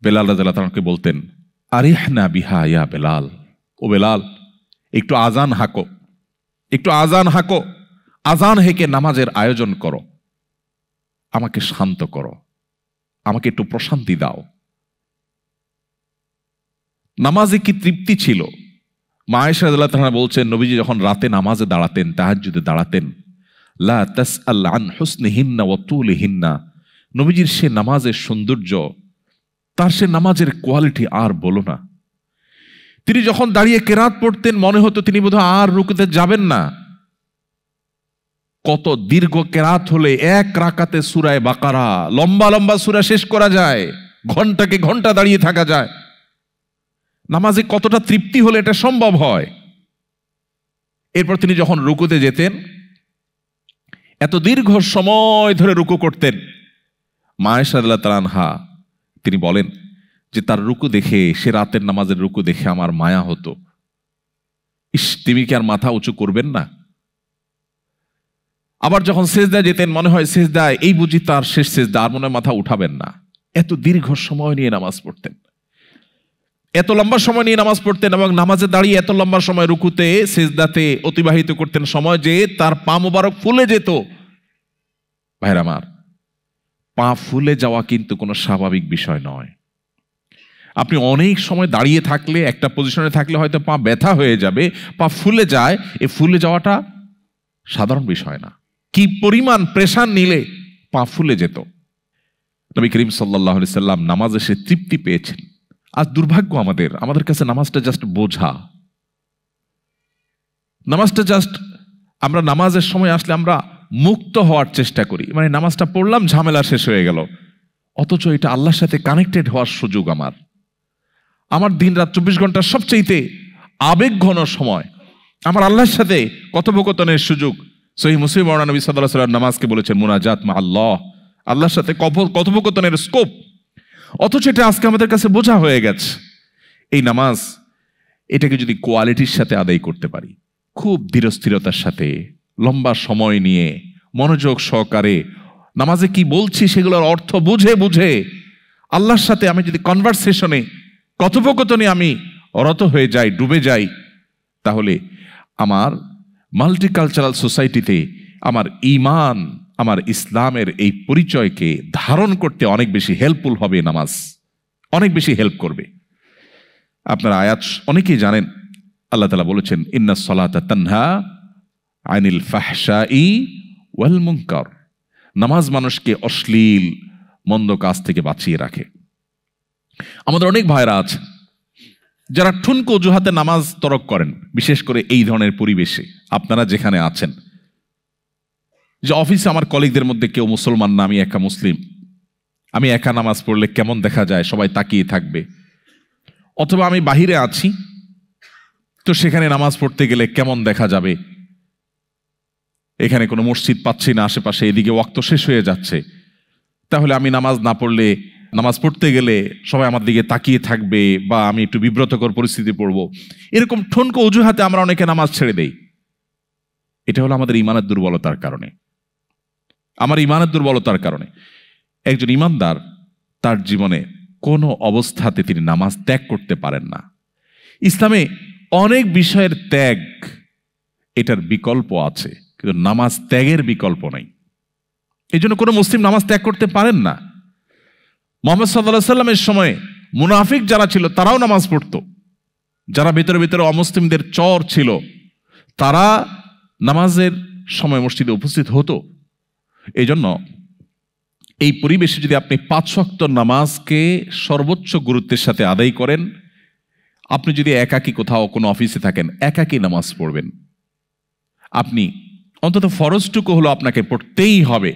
বেলাল রাদিয়াল্লাহু তাআলাকে বলতেন, আরিহনা বিহা ইয়া বেলাল, ও বেলাল একটু আজান হাঁকো, একটু আজান হাঁকো, আজান হেঁকে নামাজের আয়োজন করো, আমাকে শান্ত করো, আমাকে একটু প্রশান্তি দাও। নামাজে কি তৃপ্তি ছিল! মা আয়েশা রাদিয়াল্লাহু তাআলা বলছেন, নবীজি যখন রাতে নামাজে দাঁড়াতেন, তাহাজ্জুদে দাঁড়াতেন, লা তাসআল আন হুসনিহিন্না ওয়া তুলিহিন্না, নবীজির সে নামাজের সৌন্দর্য, তার সে নামাজের কোয়ালিটি আর বলো না। তিনি যখন দাঁড়িয়ে কেরাত পড়তেন, মনে হতো তিনি বোধহয় আর রুকুতে যাবেন না। কত দীর্ঘ কেরাত হলে 1 রাকাতে সূরা বাকারা, লম্বা লম্বা সূরা শেষ করা যায়, ঘন্টাকে ঘন্টা দাঁড়িয়ে থাকা যায়। নামাজে কতটা তৃপ্তি হলে এটা সম্ভব হয়। এরপর তিনি যখন রুকুতে যেতেন, এত দীর্ঘ সময় ধরে রুকু করতেন। মা আয়েশা রাদিয়াল্লাহু তাআলা আনহা তিনি বলেন যে তার রুকু দেখে, সে রাতের নামাজের রুকু দেখে আমার মায়া হতো। ইস, তিনি কি আর মাথা উঁচু করবেন না? আবার যখন সেজদায় যেতেন মনে হয় সেজদায় এই বুঝি তার শেষ সেজদা, আর মনে হয় মাথা উঠাবেন না। এত দীর্ঘ সময় নিয়ে নামাজ পড়তেন, এত লম্বা সময় নিয়ে নামাজ পড়তেন, এবং নামাজে দাঁড়িয়ে এত লম্বা সময় রুকুতে সেজদাতে অতিবাহিত করতেন সময় যে তার পা মোবারক ফুলে যেত। ভাইরা আমার, পা ফুলে যাওয়া কিন্তু কোনো স্বাভাবিক বিষয় নয়। আপনি অনেক সময় দাঁড়িয়ে থাকলে, একটা পজিশনে থাকলে হয়তো পা ব্যথা হয়ে যাবে, পা ফুলে যায়। এই ফুলে যাওয়াটা সাধারণ বিষয় না। কি পরিমাণ প্রেশার নিলে পা ফুলে যেত। নবী করিম সাল্লাল্লাহু আলাইহি সাল্লাম নামাজে সে তৃপ্তি পেয়েছেন। আজ দুর্ভাগ্য আমাদের কাছে নামাজটা জাস্ট বোঝা। নামাজটা জাস্ট, আমরা নামাজের সময় আসলে আমরা মুক্ত হওয়ার চেষ্টা করি, মানে নামাজটা পড়লাম, ঝামেলা শেষ হয়ে গেল। অথচ এটা আল্লাহর সাথে কানেক্টেড হওয়ার সুযোগ। আমার দিন রাত 24 ঘন্টার সবচেয়ে আবেগ ঘন সময়, আমার আল্লাহর সাথে কথোপকথনের সুযোগ। সহিহ মুসলিম বর্ণনা, নবী সাল্লাল্লাহু আলাইহি ওয়াসাল্লাম নামাজকে বলেছেন মুনাজাত মা আল্লাহ, আল্লাহর সাথে কথোপকথনের স্কোপ। অথচ এটা আজকে আমাদের কাছে বোঝা হয়ে গেছে। এই নামাজ, এটাকে যদি কোয়ালিটির সাথে আদায় করতে পারি, খুব ধীরস্থিরতার সাথে, লম্বা সময় নিয়ে, মনোযোগ সহকারে নামাজে কি বলছি সেগুলোর অর্থ বুঝে বুঝে আল্লাহর সাথে আমি যদি কনভারসেশনে, কথোপকথনে আমি রত হয়ে যাই, ডুবে যাই, তাহলে আমার মাল্টিকালচারাল সোসাইটিতে আমার ঈমান, আমার ইসলামের এই পরিচয়কে ধারণ করতে অনেক বেশি হেল্পফুল হবে। নামাজ অনেক বেশি হেল্প করবে। আপনারা আয়াত অনেকেই জানেন, আল্লাহ তাআলা বলেছেন ইন্নাস সালাতা তানহা আনিল ফাহশাই ওয়াল মুনকার। নামাজ মানুষকে অশ্লীল মন্দ কাজ থেকে বাঁচিয়ে রাখে। আমাদের অনেক ভাইরা আছে যারা ঠুনকো অজুহাতে নামাজ তরক করেন, বিশেষ করে এই ধরনের পরিবেশে আপনারা যেখানে আছেন। যে অফিসে আমার কলিগদের মধ্যে কেউ মুসলমান না, আমি একা মুসলিম, আমি একা নামাজ পড়লে কেমন দেখা যায়, সবাই তাকিয়ে থাকবে। অথবা আমি বাহিরে আছি, তো সেখানে নামাজ পড়তে গেলে কেমন দেখা যাবে, এখানে কোনো মসজিদ পাচ্ছি না আশেপাশে, এদিকে ওয়াক্ত শেষ হয়ে যাচ্ছে, তাহলে আমি নামাজ না পড়লে, নামাজ পড়তে গেলে সবাই আমার দিকে তাকিয়ে থাকবে, বা আমি একটু বিব্রতকর পরিস্থিতি পড়ব। এরকম ঠুনকো অজুহাতে আমরা অনেকে নামাজ ছেড়ে দেই। এটা হলো আমাদের ইমানের দুর্বলতার কারণে। আমার ইমানের দুর্বলতার কারণে একজন ইমানদার তার জীবনে কোনো অবস্থাতে তিনি নামাজ ত্যাগ করতে পারেন না। ইসলামে অনেক বিষয়ের ত্যাগ, এটার বিকল্প আছে, কিন্তু নামাজ ত্যাগের বিকল্প নেই। এই জন্য কোনো মুসলিম নামাজ ত্যাগ করতে পারেন না। মুহাম্মদ সাল্লাল্লাহু আলাইহি সাল্লামের সময় মুনাফিক যারা ছিল তারাও নামাজ পড়তো। যারা ভিতরে ভিতরে অমুসলিমদের চর ছিল, তারা নামাজের সময় মসজিদে উপস্থিত হতো। এই জন্য এই পরিবেশে যদি আপনি 5 ওয়াক্ত নামাজকে সর্বোচ্চ গুরুত্বের সাথে আদায় করেন, আপনি যদি একাকী কোথাও কোনো অফিসে থাকেন, একাকী নামাজ পড়বেন। আপনি অন্তত ফরজটুকু হলো আপনাকে পড়তেই হবে।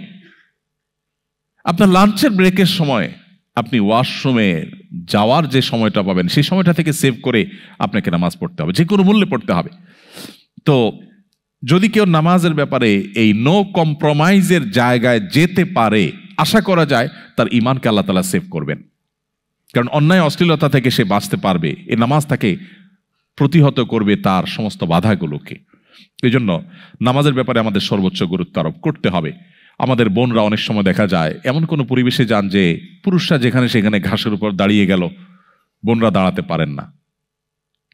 আপনার লাঞ্চের ব্রেকের সময় আপনি ওয়াশরুমে যাওয়ার যে সময়টা পাবেন, সেই সময়টা থেকে সেভ করে আপনাকে নামাজ পড়তে হবে, যে কোনো মূল্যে পড়তে হবে। তো যদি কেউ নামাজের ব্যাপারে এই নো কম্প্রোমাইজের জায়গায় যেতে পারে, আশা করা যায় তার ঈমানকে আল্লাহ তাআলা সেভ করবেন। কারণ অন্যায় অশ্লীলতা থেকে সে বাঁচতে পারবে, এই নামাজ তাকে প্রতিহত করবে তার সমস্ত বাধাগুলোকে। এই জন্য নামাজের ব্যাপারে আমাদের সর্বোচ্চ গুরুত্ব আরোপ করতে হবে। আমাদের বোনরা অনেক সময় দেখা যায় এমন কোনো পরিবেশে যান যে পুরুষরা যেখানে সেখানে ঘাসের উপর দাঁড়িয়ে গেল, বোনরা দাঁড়াতে পারেন না,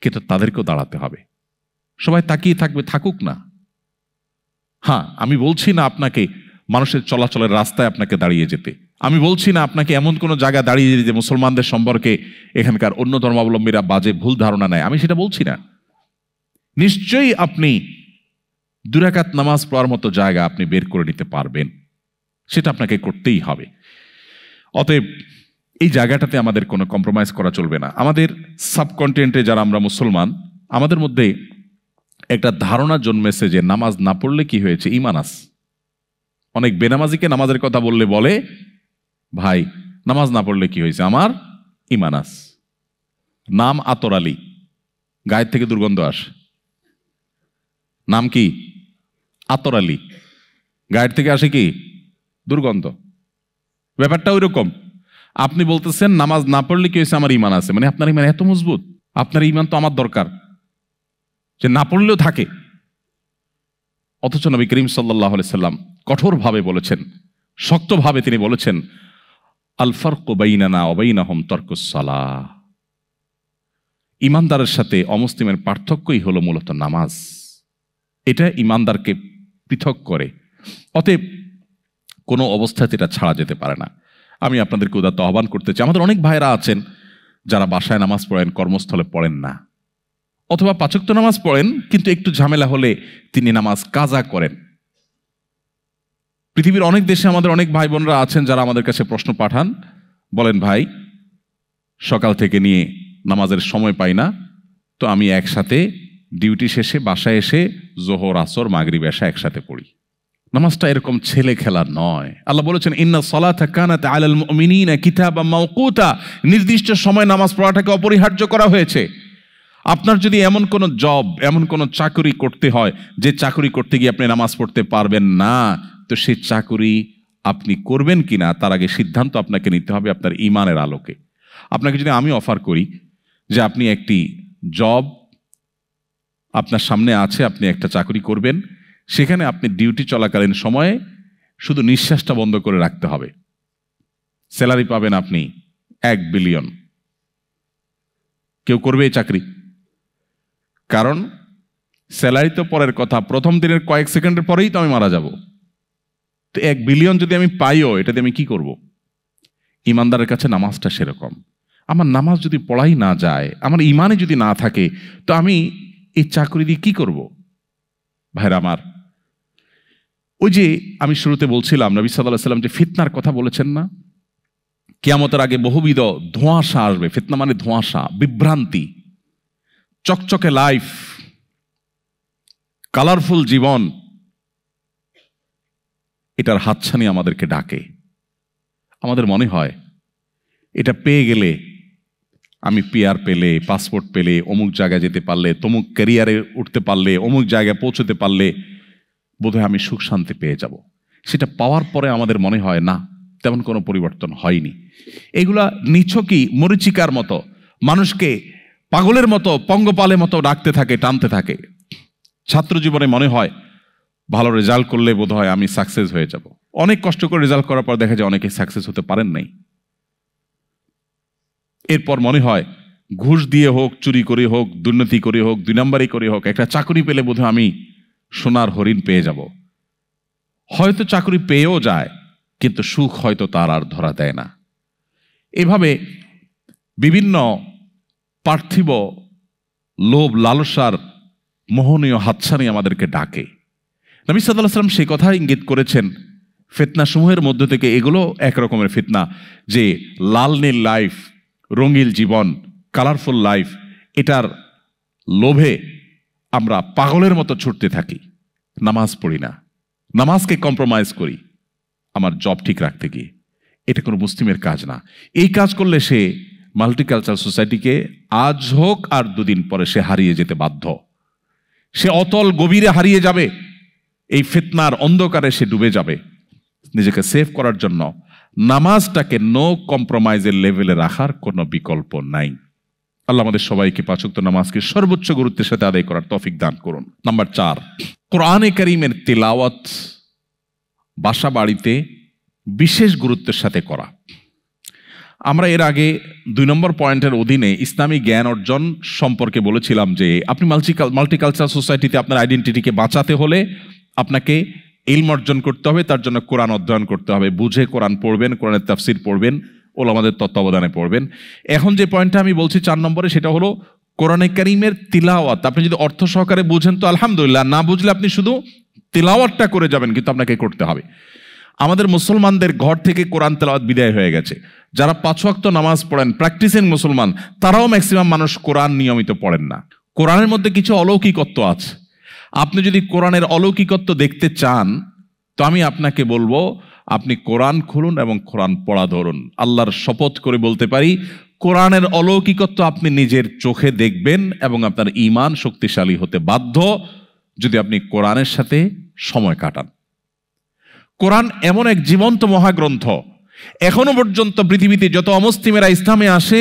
কিন্তু তাদেরকেও দাঁড়াতে হবে। সবাই তাকিয়ে থাকবে, থাকুক না। হ্যাঁ, আমি বলছি না আপনাকে মানুষের চলাচলের রাস্তায় আপনাকে দাঁড়িয়ে যেতে, আমি বলছি না আপনাকে এমন কোনো জায়গায় দাঁড়িয়ে যেতে যে মুসলমানদের সম্পর্কে এখানকার অন্য ধর্মাবলম্বীরা বাজে ভুল ধারণা নেয়, আমি সেটা বলছি না। নিশ্চয়ই আপনি 2 রাকাত নামাজ পড়ার মতো জায়গা আপনি বের করে নিতে পারবেন, সেটা আপনাকে করতেই হবে। অতএব এই জায়গাটাতে আমাদের কোনো কম্প্রোমাইজ করা চলবে না। আমাদের সাবকন্টিনেন্টে যারা আমরা মুসলমান, আমাদের মধ্যে একটা ধারণা জন্মেছে যে নামাজ না পড়লে কি হয়েছে, ঈমান আছে। অনেক বেনামাজিকে নামাজের কথা বললে বলে, ভাই নামাজ না পড়লে কি হয়েছে, আমার ঈমান আছে। নাম আতর আলী, গায়ের থেকে দুর্গন্ধ আসে। নাম কি? আতর আলী, গায়ের থেকে আসে কি? দুর্গন্ধ। ব্যাপারটা ওই রকম। আপনি বলতেছেন নামাজ না পড়লে কি হয়েছে, আমার ঈমান আছে, মানে আপনার ঈমান এত মজবুত। আপনার ঈমান তো আমার দরকার, যে না পড়লেও থাকে। অথচ নবী করিম সাল্লাল্লাহু আলাইহি সাল্লাম কঠোরভাবে বলেছেন, শক্তভাবে তিনি বলেছেন, আল ফারকু বাইনানা ওয়া বাইনাহুম তারকুস সালাহ। ইমানদারের সাথে অমুসলিমের পার্থক্যই হলো মূলত নামাজ। এটা ইমানদারকে পৃথক করে। অতএব কোনো অবস্থাতে এটা ছাড়া যেতে পারে না। আমি আপনাদেরকে উদাত্ত আহ্বান করতে চাই, আমাদের অনেক ভাইরা আছেন যারা বাসায় নামাজ পড়েন, কর্মস্থলে পড়েন না, অথবা 5 ওয়াক্ত নামাজ পড়েন কিন্তু একটু ঝামেলা হলে তিনি নামাজ কাজা করেন। পৃথিবীর অনেক দেশে আমাদের অনেক ভাই বোনরা আছেন যারা আমাদের কাছে প্রশ্ন পাঠান, বলেন ভাই সকাল থেকে নিয়ে নামাজের সময় পাই না, তো আমি একসাথে ডিউটি শেষে বাসায় এসে জোহর, আসর, মাগরিব, এশা একসাথে পড়ি। নামাজটা এরকম ছেলে খেলা নয়। আল্লাহ বলেছেন, ইন্না সালাতা কানাত আলাল মুমিনিনা কিতাবাম মাওকুতা, নির্দিষ্ট সময় নামাজ পড়াটাকে অপরিহার্য করা হয়েছে। আপনার যদি এমন কোনো জব, এমন কোনো চাকরি করতে হয় যে চাকরি করতে গিয়ে আপনি নামাজ পড়তে পারবেন না, তো সেই চাকরি আপনি করবেন কিনা তার আগে সিদ্ধান্ত আপনাকে নিতে হবে আপনার ঈমানের আলোকে। আপনাকে যদি আমি অফার করি যে আপনি একটি জব আপনার সামনে আছে, আপনি একটা চাকরি করবেন, সেখানে আপনি ডিউটি চলাকালীন সময়ে শুধু নিঃশ্বাসটা বন্ধ করে রাখতে হবে, স্যালারি পাবেন আপনি 1 বিলিয়ন, কেউ করবে এই চাকরি? কারণ স্যালারি তো পরের কথা, প্রথম দিনের কয়েক সেকেন্ডের পরেই তো আমি মারা যাব। তো 1 বিলিয়ন যদি আমি পাইও, এটাতে আমি কি করব? ইমানদারের কাছে নামাজটা সেরকম। আমার নামাজ যদি পড়াই না যায়, আমার ইমানে যদি না থাকে, তো আমি এই চাকরি দিয়ে কি করব? ভাইরা আমার, ওই যে আমি শুরুতে বলছিলাম নবী সাল্লাল্লাহু আলাইহি সাল্লাম যে ফিতনার কথা বলেছেন না, কিয়ামতের আগে বহুবিধ ধোঁয়াশা আসবে। ফিতনা মানে ধোঁয়াশা, বিভ্রান্তি, চকচকে লাইফ, কালারফুল জীবন, এটার হাতছানি আমাদেরকে ডাকে। আমাদের মনে হয় এটা পেয়ে গেলে, আমি পিআর পেলে, পাসপোর্ট পেলে, অমুক জায়গায় যেতে পারলে, তমুক ক্যারিয়ারে উঠতে পারলে, অমুক জায়গায় পৌঁছতে পারলে বোধহয় আমি সুখ শান্তি পেয়ে যাব। সেটা পাওয়ার পরে আমাদের মনে হয় না, তেমন কোনো পরিবর্তন হয়নি। এগুলা নিছকই মরিচিকার মতো মানুষকে পাগলের মতো, পঙ্গপালের মতো ডাকতে থাকে, টানতে থাকে। ছাত্র জীবনে মনে হয় ভালো রেজাল্ট করলে বোধহয় আমি সাকসেস হয়ে যাব। অনেক কষ্ট করে রেজাল্ট করার পর দেখা যায় অনেকে সাকসেস হতে পারেন নাই। এরপর মনে হয় ঘুষ দিয়ে হোক, চুরি করে হোক, দুর্নীতি করে হোক, 2 নম্বরই করে হোক, একটা চাকরি পেলে বোধহয় আমি সোনার হরিণ পেয়ে যাব। হয়তো চাকরি পেয়েও যায়, কিন্তু সুখ হয়তো তার আর ধরা দেয় না। এভাবে বিভিন্ন পার্থিব লোভ লালসার মোহনীয় হাতছানি আমাদেরকে ডাকে। নবী সাল্লাল্লাহু আলাইহি ওয়াসাল্লাম সেই কথা ইঙ্গিত করেছেন, ফিতনা সমূহের মধ্যে থেকে এগুলো এক রকমের ফিতনা, যে লাল নীল লাইফ, রঙিল জীবন, কালারফুল লাইফ, এটার লোভে আমরা পাগলের মতো ছুটতে থাকি, নামাজ পড়ি না, নামাজকে কম্প্রোমাইজ করি আমার জব ঠিক রাখতে গিয়ে। এটা কোনো মুসলিমের কাজ না। এই কাজ করলে সে মাল্টিকালচারাল সোসাইটিকে আজ হোক আর 2 দিন পরে সে হারিয়ে যেতে বাধ্য। সে অতল গভীরে হারিয়ে যাবে, এই ফিতনার অন্ধকারে সে ডুবে যাবে। নিজেকে সেভ করার জন্য নামাজটাকে নো কম্প্রোমাইজের লেভেলে রাখার কোনো বিকল্প নাই। আল্লাহ আমাদের সবাইকে 5 ওয়াক্ত নামাজকে সর্বোচ্চ গুরুত্বের সাথে আদায় করার তৌফিক দান করুন। নাম্বার 4, কোরআনে কারীমের তিলাওয়াত বাসা বাড়িতে বিশেষ গুরুত্বের সাথে করা। আমরা এর আগে 2 নম্বর পয়েন্টের অধীনে ইসলামী জ্ঞান অর্জন সম্পর্কে বলেছিলাম যে আপনি মাল্টিকালচারাল সোসাইটিতে আপনার আইডেন্টিটিকে বাঁচাতে হলে আপনাকে ইলম অর্জন করতে হবে, তার জন্য কোরআন অধ্যয়ন করতে হবে, বুঝে কোরআন পড়বেন, কোরআনের তাফসির পড়বেন, ওলামাদের তত্ত্বাবধানে পড়বেন। এখন যে পয়েন্টটা আমি বলছি 4 নম্বরে, সেটা হলো কোরআনে কারীমের তিলাওয়াত। আপনি যদি অর্থ সহকারে বুঝেন তো আলহামদুলিল্লাহ, না বুঝলে আপনি শুধু তিলাওয়াতটা করে যাবেন, কিন্তু আপনাকে করতে হবে। আমাদের মুসলমানদের ঘর থেকে কোরআন তেলাওয়াত বিদায় হয়ে গেছে। যারা 5 ওয়াক্ত নামাজ পড়েন, প্র্যাকটিসিং মুসলমান, তারাও ম্যাক্সিমাম মানুষ কোরআন নিয়মিত পড়েন না। কোরআনের মধ্যে কিছু অলৌকিকত্ব আছে। আপনি যদি কোরআনের অলৌকিকত্ব দেখতে চান, তো আমি আপনাকে বলবো আপনি কোরআন খুলুন এবং কোরআন পড়া ধরুন। আল্লাহর শপথ করে বলতে পারি, কোরআনের অলৌকিকত্ব আপনি নিজের চোখে দেখবেন এবং আপনার ঈমান শক্তিশালী হতে বাধ্য যদি আপনি কোরআনের সাথে সময় কাটান। কোরআন এমন এক জীবন্ত মহাগ্রন্থ, এখনো পর্যন্ত পৃথিবীতে যত অমুসলিমেরা ইসলামে আসে,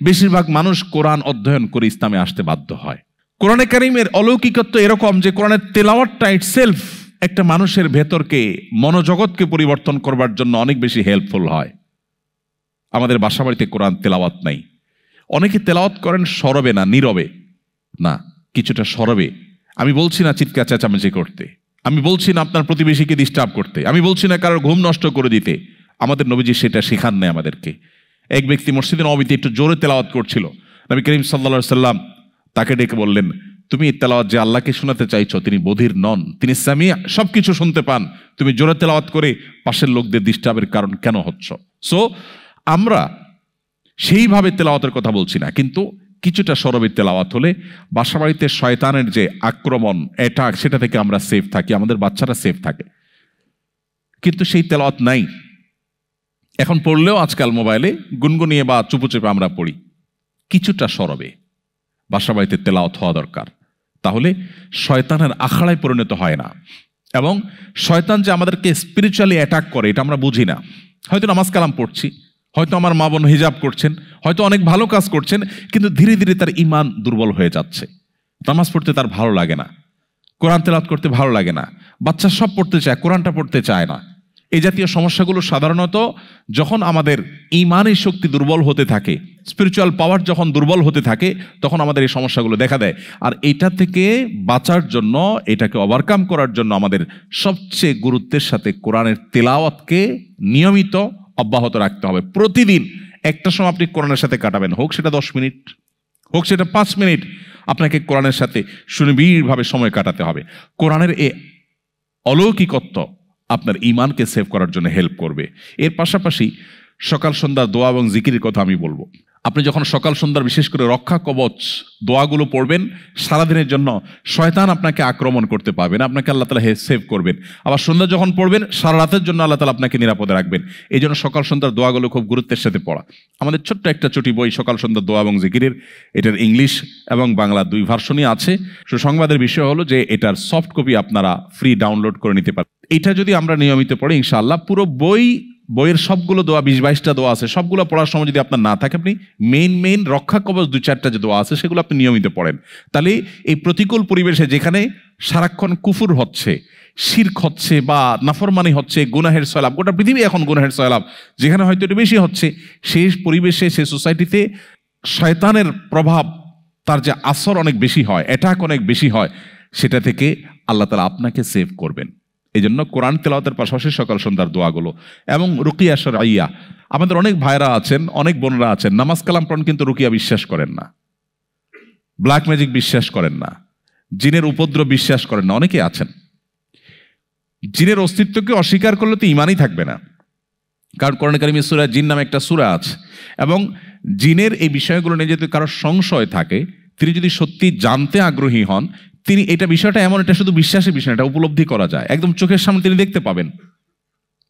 বেশিরভাগ মানুষ কোরআন অধ্যয়ন করে ইসলামে আসতে বাধ্য হয়। কোরআনে কারীমের অলৌকিকত্ব এরকম যে কোরআনের তেলাওয়াতটা ইটসেলফ একটা মানুষের ভেতরকে, মনোজগৎকে পরিবর্তন করবার জন্য অনেক বেশি হেল্পফুল হয়। আমাদের বাসা বাড়িতে কোরআন তেলাওয়াত নাই। অনেকে তেলাওয়াত করেন সরবে না, নীরবে না, কিছুটা সরবে। আমি বলছি না চিৎকার চেঁচামেচি করতে, আমি বলছি না আপনার প্রতিবেশীকে ডিস্টার্ব করতে, আমি বলছি না কারোর ঘুম নষ্ট করে দিতে। আমাদের নবীজি সেটা শেখান নেই আমাদেরকে। এক ব্যক্তি মসজিদে নববীতে একটু জোরে তেলাওয়াত করছিল, নবী করিম সাল্লাল্লাহু আলাইহি সাল্লাম তাকে ডেকে বললেন, তুমি এই তেলাওয়াত যে আল্লাহকে শোনাতে চাইছো, তিনি বধির নন, তিনি সামিয়া, সবকিছু শুনতে পান, তুমি জোরে তেলাওয়াত করে পাশের লোকদের ডিস্টার্বের কারণ কেন হচ্ছ? সো আমরা সেইভাবে তেলাওয়াতের কথা বলছি না, কিন্তু কিছুটা সরবে তেলাওয়াত হলে বাসা বাড়িতে শয়তানের যে আক্রমণ, অ্যাটাক, সেটা থেকে আমরা সেফ থাকি, আমাদের বাচ্চারা সেফ থাকে। কিন্তু সেই তেলাওয়াত নাই। এখন পড়লেও আজকাল মোবাইলে গুনগুনিয়ে বা চুপোচুপে আমরা পড়ি। কিছুটা সরবে বাসা বাড়িতে তেলাওয়াত হওয়া দরকার, তাহলে শয়তানের আখড়ায় পরিণত হয় না। এবং শয়তান যে আমাদেরকে স্পিরিচুয়ালি অ্যাটাক করে এটা আমরা বুঝি না। হয়তো নামাজ কালাম পড়ছি, হয়তো আমার মা বোন হিজাব করছেন, হয়তো অনেক ভালো কাজ করছেন, কিন্তু ধীরে ধীরে তার ঈমান দুর্বল হয়ে যাচ্ছে। নামাজ পড়তে তার ভালো লাগে না, কোরআন তেলাওয়াত করতে ভালো লাগে না, বাচ্চা সব পড়তে চায়, কোরআনটা পড়তে চায় না। এই জাতীয় সমস্যাগুলো সাধারণত যখন আমাদের ঈমানের শক্তি দুর্বল হতে থাকে, স্পিরিচুয়াল পাওয়ার যখন দুর্বল হতে থাকে, তখন আমাদের এই সমস্যাগুলো দেখা দেয়। আর এটা থেকে বাঁচার জন্য, এটাকে ওভারকাম করার জন্য আমাদের সবচেয়ে গুরুত্বের সাথে কোরআনের তেলাওয়াতকে নিয়মিত অব্যাহত রাখতে হবে। প্রতিদিন একটা সময় আপনি কোরআনের সাথে কাটাবেন, হোক সেটা 10 মিনিট, হোক সেটা 5 মিনিট, আপনাকে কোরআনের সাথে সুনিবিড়ভাবে সময় কাটাতে হবে। কোরআনের এই অলৌকিকত্ব আপনার ঈমানকে সেভ করার জন্য হেল্প করবে। এর পাশাপাশি সকাল সন্ধ্যার দোয়া এবং জিকিরের কথা আমি বলবো। আপনি যখন সকাল সন্ধ্যার বিশেষ করে রক্ষা কবচ দোয়াগুলো পড়বেন, সারাদিনের জন্য শয়তান আপনাকে আক্রমণ করতে পারবে না, আপনাকে আল্লাহ তাআলা সেভ করবেন। আবার সন্ধ্যা যখন পড়বেন, সারা রাতের জন্য আল্লাহ তাআলা আপনাকে নিরাপদে রাখবেন। এই জন্য সকাল সন্ধ্যার দোয়াগুলো খুব গুরুত্বের সাথে পড়া। আমাদের ছোট্ট একটা ছোটি বই সকাল সন্ধ্যার দোয়া এবং জিকিরের, এটার ইংলিশ এবং বাংলা 2 ভার্সনই আছে। সুসংবাদের বিষয় হলো যে এটার সফট কপি আপনারা ফ্রি ডাউনলোড করে নিতে পারেন। এটা যদি আমরা নিয়মিত পড়ি, ইনশাআল্লাহ পুরো বইয়ের সবগুলো দোয়া, 20-22টা দোয়া আছে, সবগুলো পড়ার সময় যদি আপনার না থাকে, আপনি মেইন রক্ষা কবচ 2-4টা যে দোয়া আছে সেগুলো আপনি নিয়মিত পড়েন, তাহলে এই প্রতিকূল পরিবেশে যেখানে সারাক্ষণ কুফুর হচ্ছে, শিরক হচ্ছে বা নাফরমানি হচ্ছে, গুনাহের সয়লাব, গোটা পৃথিবী এখন গুনাহের সয়লাব, যেখানে হয়তো একটু বেশি হচ্ছে, সেই পরিবেশে, সেই সোসাইটিতে শয়তানের প্রভাব, তার যে আসর অনেক বেশি হয়, অ্যাটাক অনেক বেশি হয়, সেটা থেকে আল্লাহ তাআলা আপনাকে সেভ করবেন। এই জন্য কোরআন তেলাওয়াতের পাশাপাশি সকাল সন্ধ্যার দোয়াগুলো এবং রুকিয়া শরঈয়া। আমাদের অনেক ভাইরা আছেন, অনেক বোনরা আছেন, নামাজ কালাম পড়েন কিন্তু রুকিয়া বিশ্বাস করেন না, ব্ল্যাক ম্যাজিক বিশ্বাস করেন না, জিনের উপদ্রব বিশ্বাস করেন না। অনেকে আছেন, জিনের অস্তিত্বকে অস্বীকার করলে তো ঈমানই থাকবে না। কারণ কোরআন কারীমে সূরা জিন নামে একটা সূরা আছে, এবং জিনের এই বিষয়গুলো নিয়ে যদি কারো সংশয় থাকে, তিনি যদি সত্যি জানতে আগ্রহী হন, তিনি এটা বিষয়টা এমন, এটা শুধু বিশ্বাসের বিষয়, এটা উপলব্ধি করা যায়, একদম চোখের সামনে তিনি দেখতে পাবেন,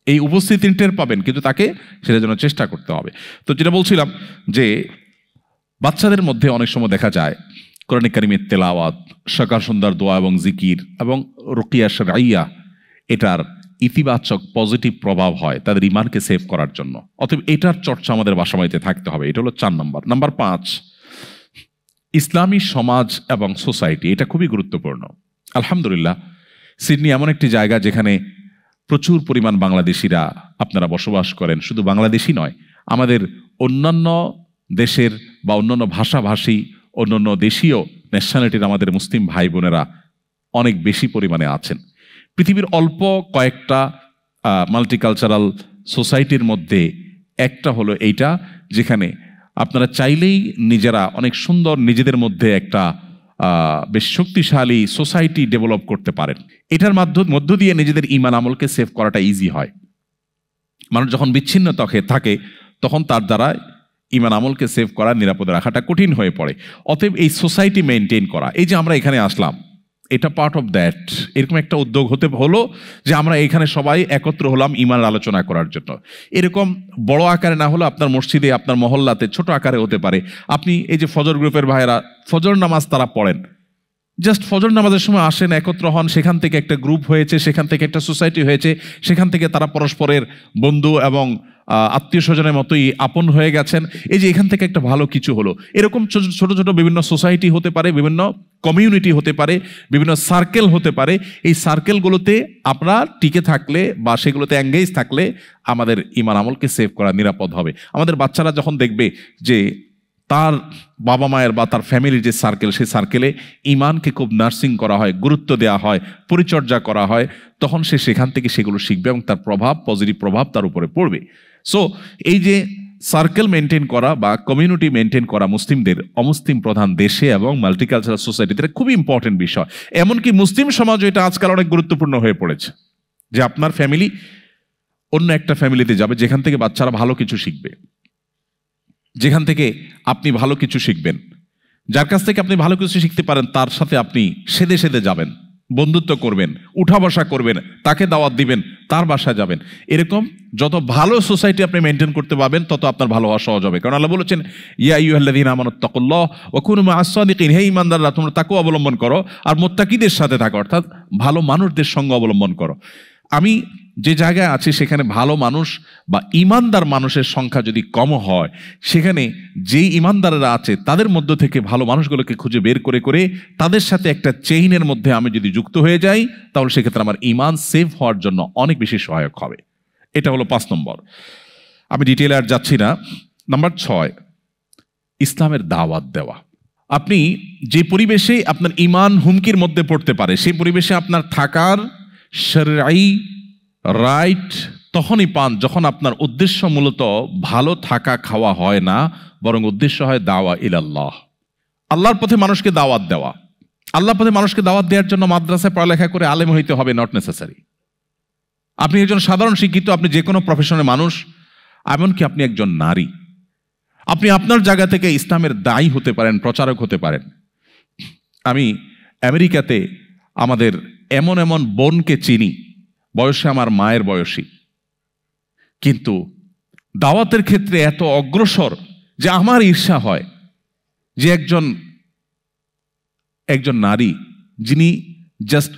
এই উপস্থিতি টের পাবেন, কিন্তু তাকে সেটার জন্য চেষ্টা করতে হবে। তো যেটা বলছিলাম যে বাচ্চাদের মধ্যে অনেক সময় দেখা যায় কোরআন কারীমের তেলাওয়াত, সকাল সন্ধ্যার দোয়া এবং জিকির এবং রুকিয়া শরঈয়া, এটার ইতিবাচক পজিটিভ প্রভাব হয় তাদের ঈমানকে সেভ করার জন্য। অতএব এটার চর্চা আমাদের বাসা বাড়িতে থাকতে হবে। এটা হলো 4 নম্বর। নাম্বার 5, ইসলামী সমাজ এবং সোসাইটি, এটা খুবই গুরুত্বপূর্ণ। আলহামদুলিল্লাহ, সিডনি এমন একটি জায়গা যেখানে প্রচুর পরিমাণ বাংলাদেশিরা আপনারা বসবাস করেন। শুধু বাংলাদেশি নয়, আমাদের অন্যান্য দেশের বা অন্যান্য ভাষাভাষী, অন্যান্য দেশীয় ন্যাশনালিটির আমাদের মুসলিম ভাই বোনেরা অনেক বেশি পরিমাণে আছেন। পৃথিবীর অল্প কয়েকটা মাল্টিকালচারাল সোসাইটির মধ্যে একটা হলো এইটা, যেখানে আপনারা চাইলেই নিজেরা অনেক সুন্দর, নিজেদের মধ্যে একটা বেশ শক্তিশালী সোসাইটি ডেভেলপ করতে পারেন। এটার মধ্য দিয়ে নিজেদের ঈমান আমলকে সেভ করাটা ইজি হয়। মানুষ যখন বিচ্ছিন্ন থাকে, তখন তার দ্বারা ঈমান আমলকে সেভ করা, নিরাপদে রাখাটা কঠিন হয়ে পড়ে। অতএব এই সোসাইটি মেনটেন করা, এই যে আমরা এখানে আসলাম, এটা পার্ট অফ দ্যাট। এরকম একটা উদ্যোগ হতে হলো যে আমরা এখানে সবাই একত্র হলাম ঈমানের আলোচনা করার জন্য। এরকম বড় আকারে না হলে আপনার মসজিদে, আপনার মহল্লাতে ছোট আকারে হতে পারে। আপনি এই যে ফজর গ্রুপের ভাইয়েরা ফজর নামাজ তারা পড়েন, জাস্ট ফজর নামাজের সময় আসেন, একত্র হন, সেখান থেকে একটা গ্রুপ হয়েছে, সেখান থেকে একটা সোসাইটি হয়েছে, সেখান থেকে তারা পরস্পরের বন্ধু এবং আত্মীয় স্বজনের মতোই আপন হয়ে গেছেন, এই যে এখান থেকে একটা ভালো কিছু হলো। এরকম ছোট ছোট বিভিন্ন সোসাইটি হতে পারে, বিভিন্ন কমিউনিটি হতে পারে, বিভিন্ন সার্কেল হতে পারে। এই সার্কেলগুলোতে আমরা টিকে থাকলে বা সেগুলোতে এঙ্গেজ থাকলে আমাদের ঈমান আমলকে সেভ করা নিরাপদ হবে। আমাদের বাচ্চারা যখন দেখবে যে তার বাবা মায়ের বা তার ফ্যামিলির যে সার্কেল, সেই সার্কেলে ঈমানকে খুব নার্সিং করা হয়, গুরুত্ব দেওয়া হয়, পরিচর্যা করা হয়, তখন সে সেখান থেকে সেগুলো শিখবে এবং তার প্রভাব, পজিটিভ প্রভাব তার উপরে পড়বে। সো এই যে সার্কেল মেনটেন করা বা কমিউনিটি মেনটেন করা মুসলিমদের অমুসলিম প্রধান দেশে এবং মাল্টিকালচারাল সোসাইটিতে খুবই ইম্পর্টেন্ট বিষয়। এমনকি মুসলিম সমাজও এটা আজকাল অনেক গুরুত্বপূর্ণ হয়ে পড়েছে যে আপনার ফ্যামিলি অন্য একটা ফ্যামিলিতে যাবে যেখান থেকে বাচ্চারা ভালো কিছু শিখবে, যেখান থেকে আপনি ভালো কিছু শিখবেন, যার কাছ থেকে আপনি ভালো কিছু শিখতে পারেন তার সাথে আপনি সেদে সেদে যাবেন, বন্ধুত্ব করবেন, উঠা বসা করবেন, তাকে দাওয়াত দিবেন, তার বাসায় যাবেন। এরকম যত ভালো সোসাইটি আপনি মেনটেন করতে পারবেন তত আপনার ভালো হওয়া সহজ হবে। কারণ আল্লাহ বলেছেন, ইয়া আইয়ুহাল্লাযীনা আমানুত্তাকুল্লাহ ওয়া কুনু মা'আস সাদিকিন, হে ঈমানদাররা তোমরা তাকওয়া অবলম্বন করো আর মুত্তাকিদের সাথে থাকো, অর্থাৎ ভালো মানুষদের সঙ্গ অবলম্বন করো। আমি যে জায়গায় আছি সেখানে ভালো মানুষ বা ঈমানদার মানুষের সংখ্যা যদি কম হয়, সেখানে যেই ঈমানদাররা আছে তাদের মধ্য থেকে ভালো মানুষগুলোকে খুঁজে বের করে করে তাদের সাথে একটা চেইনের মধ্যে আমি যদি যুক্ত হয়ে যাই, তাহলে সেক্ষেত্রে আমার ঈমান সেভ হওয়ার জন্য অনেক বেশি সহায়ক হবে। এটা হলো 5 নম্বর। আমি ডিটেইলে আর যাচ্ছি না। নাম্বার 6, ইসলামের দাওয়াত দেওয়া। আপনি যে পরিবেশে আপনার ঈমান হুমকির মধ্যে পড়তে পারে, সেই পরিবেশে আপনার থাকার শরঈ রাইট তখনই পান যখন আপনার উদ্দেশ্য মূলত ভালো থাকা খাওয়া হয় না, বরং উদ্দেশ্য হয় দাওয়া ইলাল্লাহ, আল্লাহর পথে মানুষকে দাওয়াত দেওয়া। আল্লাহর পথে মানুষকে দাওয়াত দেওয়ার জন্য মাদ্রাসায় পড়ালেখা করে আলেম হইতে হবে, নট নেসেসারি। আপনি একজন সাধারণ শিক্ষিত, আপনি যে কোনো প্রফেশনের মানুষ, এমনকি আপনি একজন নারী, আপনি আপনার জায়গা থেকে ইসলামের দায়ী হতে পারেন, প্রচারক হতে পারেন। আমি আমেরিকাতে আমাদের এমন এমন বোনকে চিনি, বয়সে আমার মায়ের বয়সী, কিন্তু দাওয়াতের ক্ষেত্রে এত অগ্রসর যে আমার ঈর্ষা হয় যে একজন নারী যিনি জাস্ট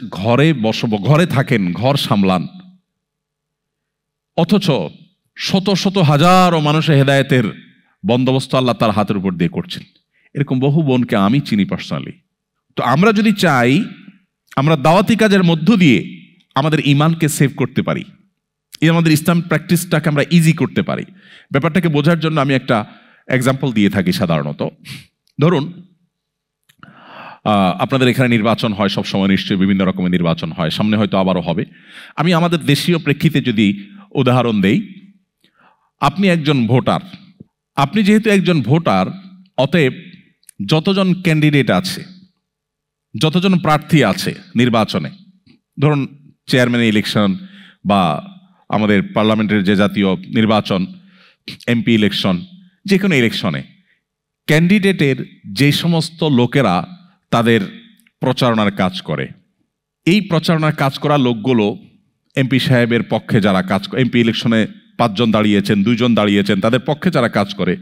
ঘরে থাকেন, ঘর সামলান, অথচ শত শত হাজারো মানুষের হেদায়েতের বন্দোবস্ত আল্লাহ তার হাতের উপর দিয়ে করছেন। এরকম বহু বোনকে আমি চিনি পার্সোনালি। তো আমরা যদি চাই আমরা দাওয়াতি কাজের মধ্য দিয়ে আমাদের ঈমানকে সেভ করতে পারি, আমাদের ইসলাম প্র্যাকটিসটাকে আমরা ইজি করতে পারি, ব্যাপারটাকে বোঝার জন্য আমি একটা এক্সাম্পল দিয়ে থাকি। সাধারণত ধরুন আপনাদের এখানে নির্বাচন হয় সবসময়, নিশ্চয়ই বিভিন্ন রকমের নির্বাচন হয়, সামনে হয়তো আবারও হবে। আমি আমাদের দেশীয় প্রেক্ষিতে যদি উদাহরণ দেই, আপনি একজন ভোটার। আপনি যেহেতু একজন ভোটার, অতএব যতজন ক্যান্ডিডেট আছে, যতজন প্রার্থী আছে নির্বাচনে, ধরুন চেয়ারম্যান ইলেকশন বা আমাদের পার্লামেন্টের যে জাতীয় নির্বাচন, এমপি ইলেকশন, যে কোনো ইলেকশনে ক্যান্ডিডেটের যে সমস্ত লোকেরা তাদের প্রচারণার কাজ করে, এই প্রচারণার কাজ করা লোকগুলো এমপি সাহেবের পক্ষে যারা কাজ করে, এমপি ইলেকশনে 5 জন দাঁড়িয়েছেন, 2 জন দাঁড়িয়েছেন, তাদের পক্ষে যারা কাজ করে,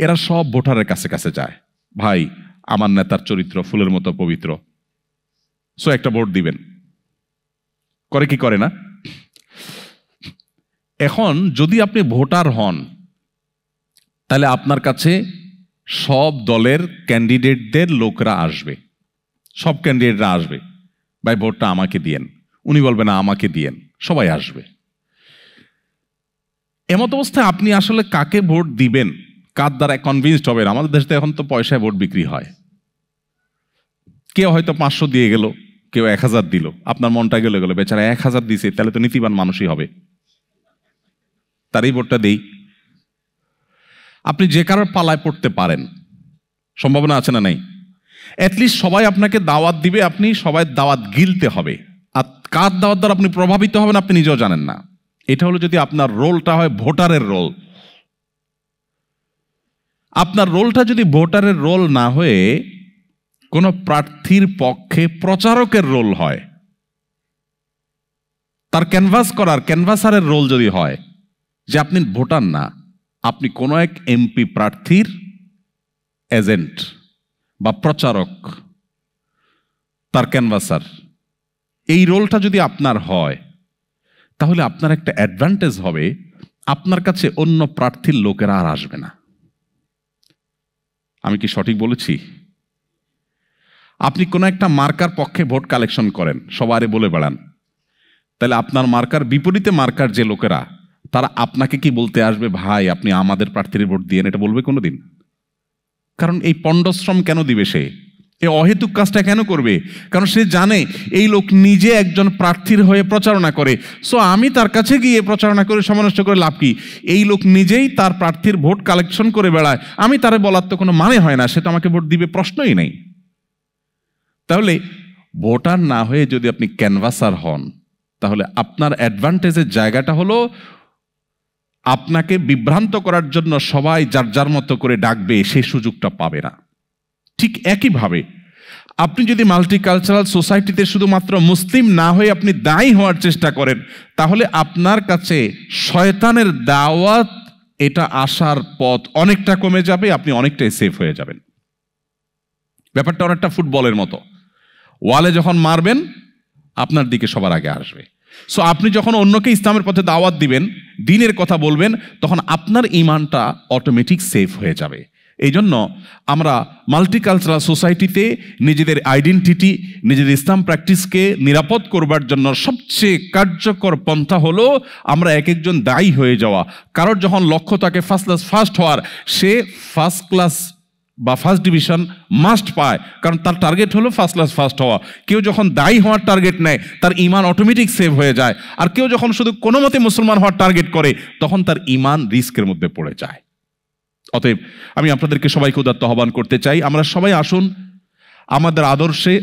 এরা সব ভোটারের কাছে কাছে যায়, ভাই আমার নেতার চরিত্র ফুলের মতো পবিত্র, সো একটা ভোট দিবেন। করে কি করে না? এখন যদি আপনি ভোটার হন, তাহলে আপনার কাছে সব দলের ক্যান্ডিডেটদের লোকরা আসবে, সব ক্যান্ডিডেটরা আসবে, ভাই ভোটটা আমাকে দিয়েন, উনি বলবেন না আমাকে দিয়েন, সবাই আসবে। এমত অবস্থায় আপনি আসলে কাকে ভোট দিবেন, কার দ্বারা কনভিন্সড হবেন? আমাদের দেশে এখন তো পয়সায় ভোট বিক্রি হয়, কেউ হয়তো 500 দিয়ে গেল, কেউ 1000 দিল, আপনার মনটা গেলে বেচারা 1000 দিছে, তাহলে তো নীতিবান মানুষই হবে, তারই ভোটটা দেই। আপনি যে কারোর পালায় পড়তে পারেন, সম্ভাবনা আছে না নাই? অ্যাটলিস্ট সবাই আপনাকে দাওয়াত দিবে, আপনি সবাই দাওয়াত গিলতে হবে। আর কার দাওয়াত দ্বারা আপনি প্রভাবিত হবেন আপনি নিজেও জানেন না। এটা হলো যদি আপনার রোলটা হয় ভোটারের রোল। আপনার রোলটা যদি ভোটারের রোল না হয়ে কোনো প্রার্থীর পক্ষে প্রচারকের রোল হয়, তার ক্যানভাস করার ক্যানভাসারের রোল যদি হয়, যে আপনি ভোটার না, আপনি কোনো এক এমপি প্রার্থীর এজেন্ট বা প্রচারক, তার ক্যানভাসার, এই রোলটা যদি আপনার হয়, তাহলে আপনার একটা অ্যাডভান্টেজ হবে। আপনার কাছে অন্য প্রার্থীর লোকেরা আর আসবে না। আমি কি সঠিক বলেছি? আপনি কোনো একটা মার্কার পক্ষে ভোট কালেকশন করেন, সবারে বলে বেড়ান, তাহলে আপনার মার্কার বিপরীতে মার্কার যে লোকেরা, তারা আপনাকে কি বলতে আসবে, ভাই আপনি আমাদের প্রার্থীর ভোট দিয়েন, এটা বলবে কোনোদিন? কারণ এই পণ্ডশ্রম কেন দিবে সে? এই অহেতুক কাজটা কেন করবে? কারণ সে জানে এই লোক নিজে একজন প্রার্থীর হয়ে প্রচারণা করে, সো আমি তার কাছে গিয়ে প্রচারণা করে সমানষ্ট করে লাভ কি? এই লোক নিজেই তার প্রার্থীর ভোট কালেকশন করে বেড়ায়, আমি তারে বলার তো কোনো মানে হয় না, সে তো আমাকে ভোট দিবে, প্রশ্নই নেই। তাহলে ভোটার না হয়ে যদি আপনি ক্যানভাসার হন, তাহলে আপনার অ্যাডভান্টেজের জায়গাটা হলো আপনাকে বিভ্রান্ত করার জন্য সবাই যার যার মতো করে ডাকবে, সেই সুযোগটা পাবে না। ঠিক একইভাবে আপনি যদি মাল্টিকালচারাল সোসাইটিতে শুধুমাত্র মুসলিম না হয়ে আপনি দায়ী হওয়ার চেষ্টা করেন, তাহলে আপনার কাছে শয়তানের দাওয়াত এটা আসার পথ অনেকটা কমে যাবে, আপনি অনেকটাই সেফ হয়ে যাবেন। ব্যাপারটা অনেকটা ফুটবলের মতো, ওয়ালে যখন মারবেন আপনার দিকে সবার আগে আসবে। সো আপনি যখন অন্যকে ইসলামের পথে দাওয়াত দিবেন, দ্বীনের কথা বলবেন, তখন আপনার ঈমানটা অটোমেটিক সেফ হয়ে যাবে। এই জন্য আমরা মাল্টিকালচারাল সোসাইটিতে নিজেদের আইডেন্টিটি, নিজেদের ইসলাম প্র্যাকটিসকে নিরাপদ করবার জন্য সবচেয়ে কার্যকর পন্থা হলো আমরা এক একজন দায়ী হয়ে যাওয়া। কারোর যখন লক্ষ্য থাকে ফার্স্ট ক্লাস ফার্স্ট হওয়ার, সে ফার্স্ট ক্লাস বা ফার্স্ট ডিভিশন মাস্ট পায়, কারণ তার টার্গেট হলো ফার্স্ট ক্লাস ফার্স্ট হওয়া। কেউ যখন দায়ী হওয়ার টার্গেট নেয়, তার ঈমান অটোমেটিক সেভ হয়ে যায়। আর কেউ যখন শুধু কোনো মতে মুসলমান হওয়ার টার্গেট করে, তখন তার ঈমান রিস্কের মধ্যে পড়ে যায়। অতএব আমি আপনাদেরকে সবাইকে উদাত্ত আহ্বান করতে চাই, আমরা সবাই আসুন আমাদের আদর্শে,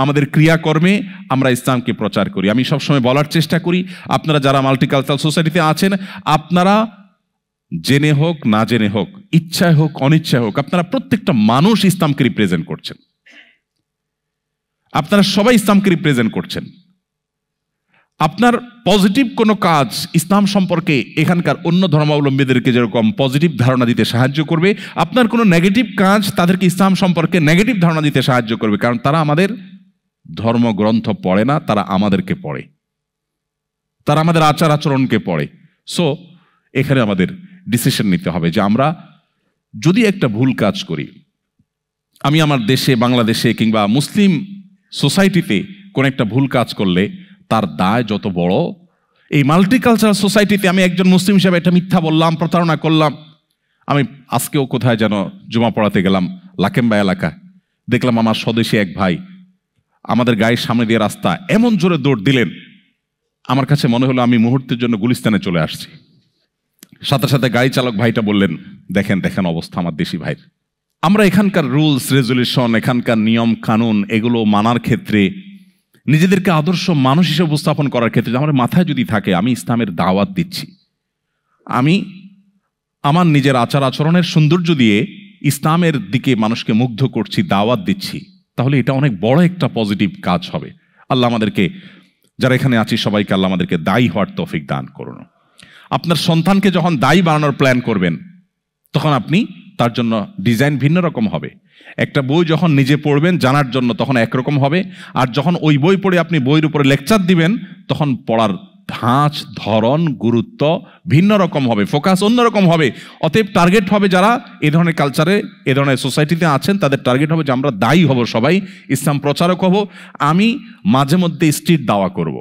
আমাদের ক্রিয়াকর্মে আমরা ইসলামকে প্রচার করি। আমি সবসময় বলার চেষ্টা করি, আপনারা যারা মাল্টিকালচারাল সোসাইটিতে আছেন, আপনারা জেনে হোক না জেনে হোক, ইচ্ছায় হোক অনিচ্ছায় হোক, আপনারা প্রত্যেকটা মানুষ ইসলামকে রিপ্রেজেন্ট করছেন। আপনারা সবাই ইসলামকে রিপ্রেজেন্ট করছেন। আপনার পজিটিভ কোনো কাজ ইসলাম সম্পর্কে এখানকার অন্য ধর্মাবলম্বীদেরকে যেরকম পজিটিভ ধারণা দিতে সাহায্য করবে, আপনার কোনো নেগেটিভ কাজ তাদেরকে ইসলাম সম্পর্কে নেগেটিভ ধারণা দিতে সাহায্য করবে। কারণ তারা আমাদের ধর্মগ্রন্থ পড়ে না, তারা আমাদেরকে পড়ে, তারা আমাদের আচার আচরণকে পড়ে। সো এখানে আমাদের ডিসিশন নিতে হবে যে আমরা যদি একটা ভুল কাজ করি, আমি আমার দেশে, বাংলাদেশে কিংবা মুসলিম সোসাইটিতে কোন একটা ভুল কাজ করলে তার দায় যত বড়। এই মাল্টিকালচারাল সোসাইটিতে আমি একজন মুসলিম হিসেবে এটা মিথ্যা বললাম, প্রতারণা করলাম। আমি আজকেও কোথায় যেন জুমা পড়াতে গেলাম, লাকেম্বা এলাকা, দেখলাম আমার স্বদেশী এক ভাই আমাদের গায়ের সামনে দিয়ে রাস্তা এমন জোরে দৌড় দিলেন, আমার কাছে মনে হলো আমি মুহূর্তের জন্য গুলিস্তানে চলে আসছি। সাথে সাথে গাড়ি চালক ভাইটা বললেন, দেখেন দেখেন অবস্থা আমার দেশি ভাইয়ের। আমরা এখানকার রুলস রেজুলেশন, এখানকার নিয়ম কানুন, এগুলো মানার ক্ষেত্রে, নিজেদেরকে আদর্শ মানুষ হিসেবে উপস্থাপন করার ক্ষেত্রে আমার মাথায় যদি থাকে আমি ইসলামের দাওয়াত দিচ্ছি, আমি আমার নিজের আচার আচরণের সৌন্দর্য দিয়ে ইসলামের দিকে মানুষকে মুগ্ধ করছি, দাওয়াত দিচ্ছি, তাহলে এটা অনেক বড় একটা পজিটিভ কাজ হবে। আল্লাহ আমাদেরকে, যারা এখানে আছি সবাইকে আল্লাহ আমাদেরকে দায়ী হওয়ার তৌফিক দান করুন। আপনার সন্তানকে যখন দায়ী বানানোর প্ল্যান করবেন, তখন আপনি তার জন্য ডিজাইন ভিন্ন রকম হবে। একটা বই যখন নিজে পড়বেন জানার জন্য, তখন একরকম হবে। আর যখন ওই বই পড়ে আপনি বইয়ের উপরে লেকচার দিবেন, তখন পড়ার ধাঁচ, ধরন, গুরুত্ব ভিন্ন রকম হবে, ফোকাস অন্যরকম হবে। অতএব টার্গেট হবে যারা এ ধরনের কালচারে, এ ধরনের সোসাইটিতে আছেন, তাদের টার্গেট হবে যে আমরা দায়ী হব, সবাই ইসলাম প্রচারক হব। আমি মাঝে মধ্যে স্ট্রিট দাওয়া করব,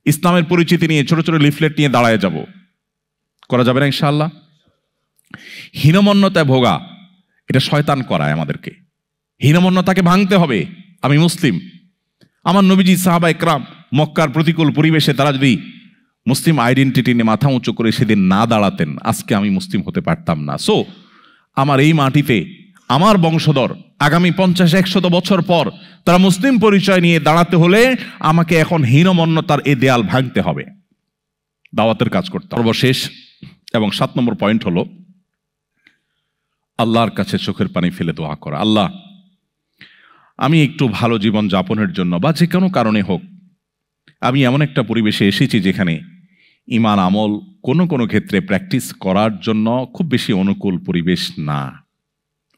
ইসলামের পরিচিতি নিয়ে ছোট ছোট লিফলেট নিয়ে দাঁড়ায় যাব, করা যাবে না ইনশাআল্লাহ? হীনমন্যতায় ভোগা, এটা শয়তান করায় আমাদেরকে। হীনমন্যতাকে ভাঙতে হবে। আমি মুসলিম, আমার নবীজি, সাহাবা একরাম মক্কার প্রতিকূল পরিবেশে তারা যদি মুসলিম আইডেন্টিটি নিয়ে মাথা উঁচু করে সেদিন না দাঁড়াতেন, আজকে আমি মুসলিম হতে পারতাম না। সো আমার এই মাটিতে আমার বংশধর আগামী 50-100 বছর পর তারা মুসলিম পরিচয় নিয়ে দাঁড়াতে হলে আমাকে এখন হীনমন্যতার এই দেয়াল ভাঙতে হবে, দাওয়াতের কাজ করতে হবে। সর্বশেষ এবং 7 নম্বর পয়েন্ট হলো আল্লাহর কাছে চোখের পানি ফেলে দোয়া করা। আল্লাহ, আমি একটু ভালো জীবন যাপনের জন্য বা যে কোনো কারণে হোক আমি এমন একটা পরিবেশে এসেছি যেখানে ঈমান আমল কোনো কোনো ক্ষেত্রে প্র্যাকটিস করার জন্য খুব বেশি অনুকূল পরিবেশ না,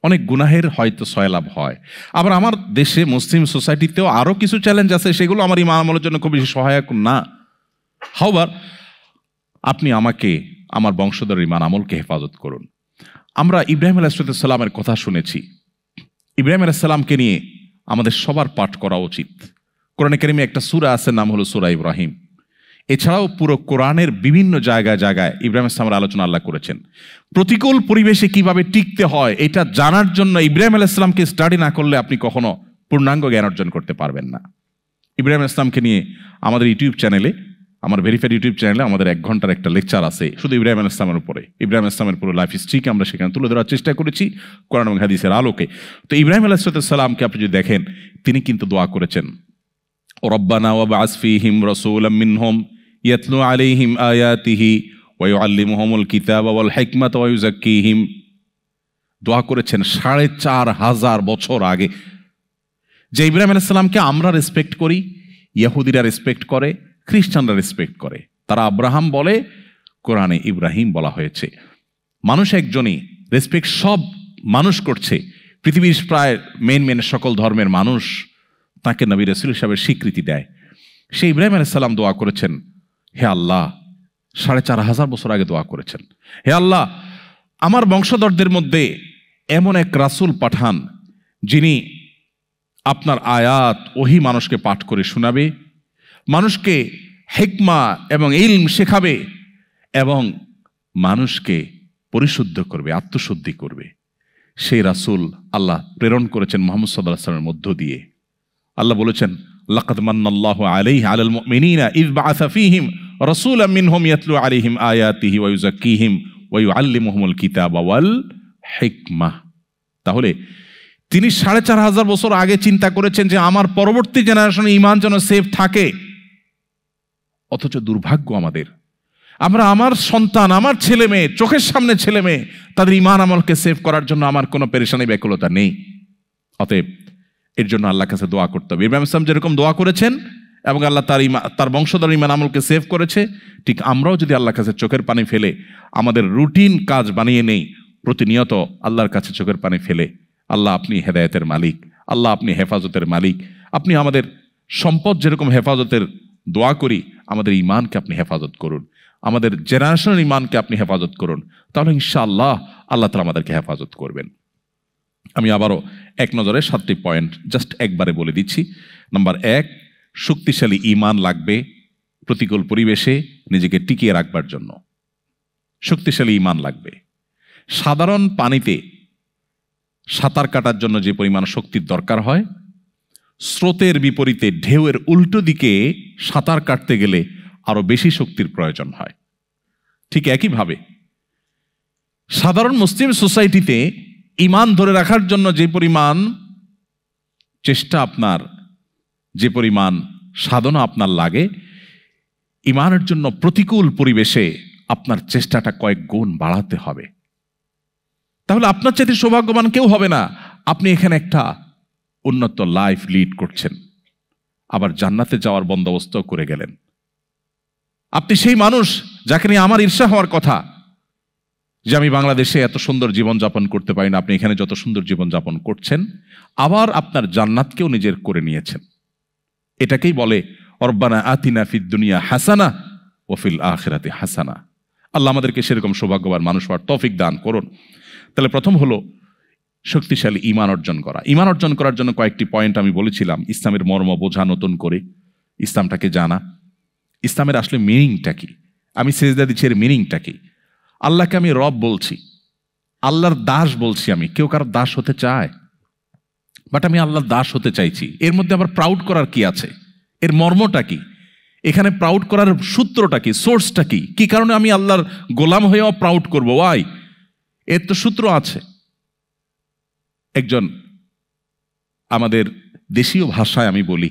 অনেক গুনাহের হয়তো সয়লাভ হয়। আবার আমার দেশে মুসলিম সোসাইটিতেও আরও কিছু চ্যালেঞ্জ আছে, সেগুলো আমার ঈমান আমলের জন্য খুব বেশি সহায়ক না। হাওয়ার আপনি আমাকে আমার বংশধর ঈমান আমলকে হেফাজত করুন। আমরা ইব্রাহিম আলাইহিস সালামের কথা শুনেছি। ইব্রাহিম আলাইহিস সালামকে নিয়ে আমাদের সবার পাঠ করা উচিত। কোরআনে কারিমে একটা সূরা আছে, নাম হলো সূরা ইব্রাহিম। এছাড়াও পুরো কোরআনের বিভিন্ন জায়গায় জায়গায় ইব্রাহিম আলাইহিস সালামের আলোচনা আল্লাহ করেছেন। প্রতিকূল পরিবেশে কিভাবে টিকতে হয় এটা জানার জন্য ইব্রাহিম আলাইহিস সালামকে স্টাডি না করলে আপনি কখনো পূর্ণাঙ্গ জ্ঞান অর্জন করতে পারবেন না। ইব্রাহিম আলাইহিস সালামকে নিয়ে আমাদের ইউটিউব চ্যানেলে, আমার ভেরিফাইড ইউটিউব চ্যানেলে আমাদের 1 ঘন্টার একটা লেকচার আছে শুধু ইব্রাহিম আলাইহিস সালামের উপরে। ইব্রাহিম আলাইহিস সালামের পুরো লাইফ হিস্ট্রিকে আমরা সেখানে তুলে ধরার চেষ্টা করেছি কোরআন এবং হাদিসের আলোকে। তো ইব্রাহিম আলাইহিস সালামকে আপনি যদি দেখেন, তিনি কিন্তু দোয়া করেছেন, রব্বানা ওয়াবআস ফীহিম রাসূলাম মিনহুম ইয়াতলু আলাইহিম আয়াতিহি ওয়া ইউআল্লিমুহুমুল কিতাবা ওয়াল হিকমাতা ওয়া ইউযাক্কিহিম। দোয়া করেছেন ৪৫০০ বছর আগে। যে ইব্রাহিম আলাইহিস সালামকে আমরা রেসপেক্ট করি, ইহুদিরা রেসপেক্ট করে, খ্রিস্টানরা রেসপেক্ট করে। তারা আব্রাহাম বলে, কোরআনে ইব্রাহিম বলা হয়েছে। মানুষ একজনই, রেসপেক্ট সব মানুষ করছে। পৃথিবীর প্রায় মেন সকল ধর্মের মানুষ তাকে নবী রাসূল হিসাবে স্বীকৃতি দেয়। সেই ইব্রাহিম আলাইহিস সালাম দোয়া করেছেন, হে আল্লাহ, ৪৫০০ বছর আগে দোয়া করেছেন, হে আল্লাহ, আমার বংশধরদের মধ্যে এমন এক রাসূল পাঠান যিনি আপনার আয়াত ওহী মানুষকে পাঠ করে শোনাবে, মানুষকে হিকমা এবং ইলম শেখাবে এবং মানুষকে পরিশুদ্ধ করবে, আত্মশুদ্ধি করবে। সেই রাসূল আল্লাহ প্রেরণ করেছেন মুহাম্মদ সাল্লাল্লাহু আলাইহি ওয়াসাল্লামের মধ্য দিয়ে। আল্লাহ বলেছেন, লাকাদ মান্নাল্লাহু আলাইহি আলাল মুমিনিনা ইয বাআসা ফীহিম রাসূলাম মিনহুম ইয়াতলু আলাইহিম আয়াতিহি ওয়া ইউযাক্কিহিম ওয়া ইউআল্লিমুহুমুল কিতাবা ওয়াল হিকমাহ। তাহলে তিনি ৪৫০০ বছর আগে চিন্তা করেছেন যে আমার পরবর্তী জেনারেশনে ঈমান যেন সেফ থাকে। অথচ দুর্ভাগ্য আমাদের, আমরা আমার সন্তান, আমার ছেলে মেয়ে, চোখের সামনে ছেলে মেয়ে, তাদের ঈমান আমলকে সেভ করার জন্য আমার কোনো পেরেশানি ব্যাকুলতা নেই। অতএব এর জন্য আল্লাহর কাছে দোয়া করতে হবে। ইব্রাহিম ইসলাম যেরকম দোয়া করেছেন এবং আল্লাহ তার বংশধর ঈমান আমলকে সেভ করেছে, ঠিক আমরাও যদি আল্লাহর কাছে চোখের পানি ফেলে আমাদের রুটিন কাজ বানিয়ে নেই, প্রতিনিয়ত আল্লাহর কাছে চোখের পানি ফেলে, আল্লাহ আপনি হেদায়েতের মালিক, আল্লাহ আপনি হেফাজতের মালিক, আপনি আমাদের সম্পদ যেরকম হেফাজতের দোয়া করি, আমাদের ঈমানকে আপনি হেফাজত করুন, আমাদের জেনারেশনের ঈমানকে আপনি হেফাজত করুন, তাহলে ইনশাআল্লাহ আল্লাহ তাআলা আমাদেরকে হেফাজত করবেন। আমি আবারও এক নজরে 7টি পয়েন্ট জাস্ট একবারে বলে দিচ্ছি। নাম্বার 1, শক্তিশালী ঈমান লাগবে প্রতিকূল পরিবেশে নিজেকে টিকিয়ে রাখবার জন্য। শক্তিশালী ঈমান লাগবে। সাধারণ পানিতে সাঁতার কাটার জন্য যে পরিমাণ শক্তির দরকার হয়, স্রোতের বিপরীতে ঢেউয়ের উল্টো দিকে সাঁতার কাটতে গেলে আরো বেশি শক্তির প্রয়োজন হয়। ঠিক একইভাবে সাধারণ মুসলিম সোসাইটিতে ঈমান ধরে রাখার জন্য যে পরিমাণ চেষ্টা আপনার, যে পরিমাণ সাধনা আপনার লাগে, ঈমানের জন্য প্রতিকূল পরিবেশে আপনার চেষ্টাটা কয়েক গুণ বাড়াতে হবে। তাহলে আপনার চাইতে সৌভাগ্যবান কেউ হবে না। আপনি এখানে একটা উন্নত লাইফ লিড করছেন, আবার জান্নাতে যাওয়ার বন্দোবস্ত করে গেলেন। আপনি সেই মানুষ যাকে নিয়ে আমার ঈর্ষা হওয়ার কথা যে আমি বাংলাদেশে এত সুন্দর জীবনযাপন করতে পারি না, আপনি এখানে যত সুন্দর জীবনযাপন করছেন, আবার আপনার জান্নাতকেও নিজের করে নিয়েছেন। এটাকেই বলে রব্বানা আতিনা ফিদ দুনিয়া হাসানা ওয়া ফিল আখিরাতি হাসানা। আল্লাহ আমাদেরকে সেরকম সৌভাগ্যবান মানুষ হওয়ার তৌফিক দান করুন। তাহলে প্রথম হলো শক্তিশালী ঈমান অর্জন করা। ঈমান অর্জন করার জন্য কয়েকটি পয়েন্ট আমি বলেছিলাম। ইসলামের মর্ম বোঝা, নতুন করে ইসলামটাকে জানা, ইসলামের আসলে মিনিংটা কি, আমি সেজদা দিচ্ছি এর মিনিংটা কি, আল্লাহকে আমি রব বলছি, আল্লাহর দাস বলছি। আমি কেউ কারো দাস হতে চায়, বাট আমি আল্লাহর দাস হতে চাইছি। এর মধ্যে আবার প্রাউড করার কি আছে, এর মর্মটা কি, এখানে প্রাউড করার সূত্রটা কি, সোর্সটা কি, কি কারণে আমি আল্লাহর গোলাম হয়েও প্রাউড করবো, ওয়াই? এর তো সূত্র আছে। একজন আমাদের দেশীয় ভাষায় আমি বলি,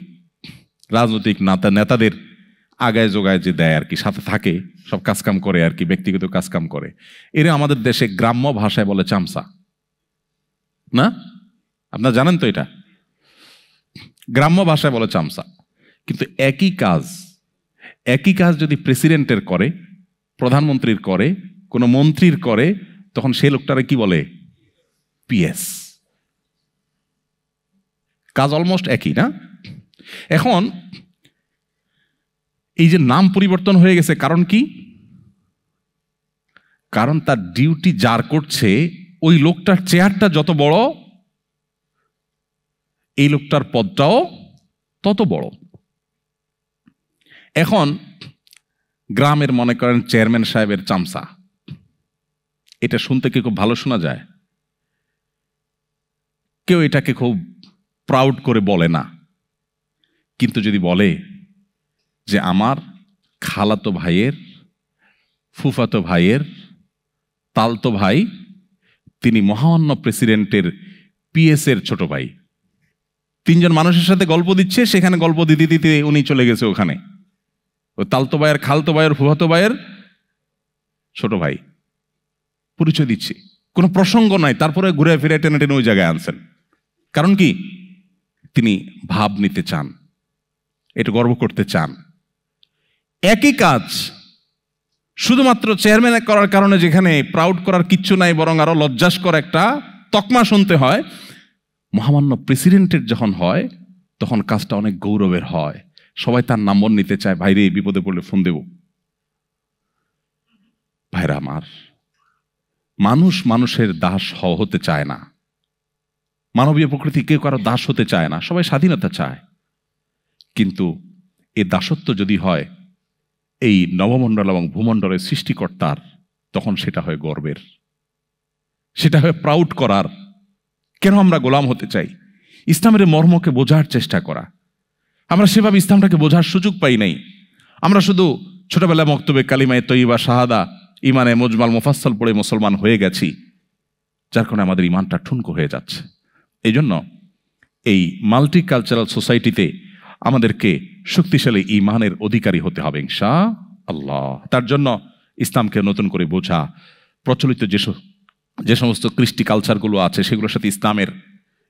রাজনৈতিক নেতাদের আগায় যোগায় যে দেয় আর কি, সাথে থাকে, সব কাজকাম করে আর কি, ব্যক্তিগত কাজকাম করে, এরা আমাদের দেশে গ্রাম্য ভাষায় বলে চামচা। না, আপনারা জানেন তো এটা, গ্রাম্য ভাষায় বলে চামচা। কিন্তু একই কাজ যদি প্রেসিডেন্টের করে, প্রধানমন্ত্রীর করে, কোনো মন্ত্রীর করে, তখন সেই লোকটারে কি বলে? পিএস। কাজ অলমোস্ট একই, না? এখন এই যে নাম পরিবর্তন হয়ে গেছে, কারণ কি? কারণ তার ডিউটি যার করছে ওই লোকটার চেয়ারটা যত বড়, এই লোকটার পদটাও তত বড়। এখন গ্রামের মনে করেন চেয়ারম্যান সাহেবের চামচা, এটা শুনতে কি খুব ভালো শোনা যায়? কেউ এটাকে খুব প্রাউড করে বলে না, কিন্তু যদি বলে যে আমার খালাতো ভাইয়ের, ফুফাতো ভাইয়ের তালতো ভাই, তিনি মহামান্য প্রেসিডেন্টের পিএস এর ছোট ভাই, তিনজন মানুষের সাথে গল্প দিচ্ছে, সেখানে গল্প দিতে দিতে উনি চলে গেছে ওখানে, ওই তালতো ভাইয়ের, খালতো ভাইয়ের, ফুফাতো ভাইয়ের ছোট ভাই পরিচয় দিচ্ছে, কোনো প্রসঙ্গ নাই, তারপরে ঘুরে ফিরে টেনে টেনে ওই জায়গায় আনছেন। কারণ কি? তিনি ভাব নিতে চান, এটা গর্ব করতে চান। একই কাজ শুধুমাত্র চেয়ারম্যান করার কারণে যেখানে প্রাউড করার কিচ্ছু নাই, বরং আরো লজ্জাস্কর একটা তকমা শুনতে হয়, মহামান্য প্রেসিডেন্টের যখন হয় তখন কাজটা অনেক গৌরবের হয়, সবাই তার নম্বর নিতে চায়, ভাইরে বিপদে পড়লে ফোন দেব। ভাইরা আমার, মানুষ মানুষের দাস হতে চায় না, মানবীয় প্রকৃতি কেউ কারো দাস হতে চায় না, সবাই স্বাধীনতা চায়। কিন্তু এ দাসত্ব যদি হয় এই নবমণ্ডল এবং ভূমণ্ডলের সৃষ্টিকর্তার, তখন সেটা হয় গর্বের, সেটা হয় প্রাউড করার। কেন আমরা গোলাম হতে চাই? ইসলামের মর্মকে বোঝার চেষ্টা করা, আমরা সেভাবে ইসলামটাকে বোঝার সুযোগ পাই নাই। আমরা শুধু ছোটবেলায় মক্তবে কালিমায়ে তয়্যিবা, শাহাদা, ইমানে মুজমাল মুফাসসাল পড়ে মুসলমান হয়ে গেছি, যার কারণে আমাদের ইমানটা ঠুনকো হয়ে যাচ্ছে। এই জন্য এই মাল্টিকালচারাল সোসাইটিতে আমাদেরকে শক্তিশালী ইমানের অধিকারী হতে হবে ইনশাআল্লাহ। তার জন্য ইসলামকে নতুন করে বোঝা, প্রচলিত যে সমস্ত কৃষ্টি কালচারগুলো আছে সেগুলোর সাথে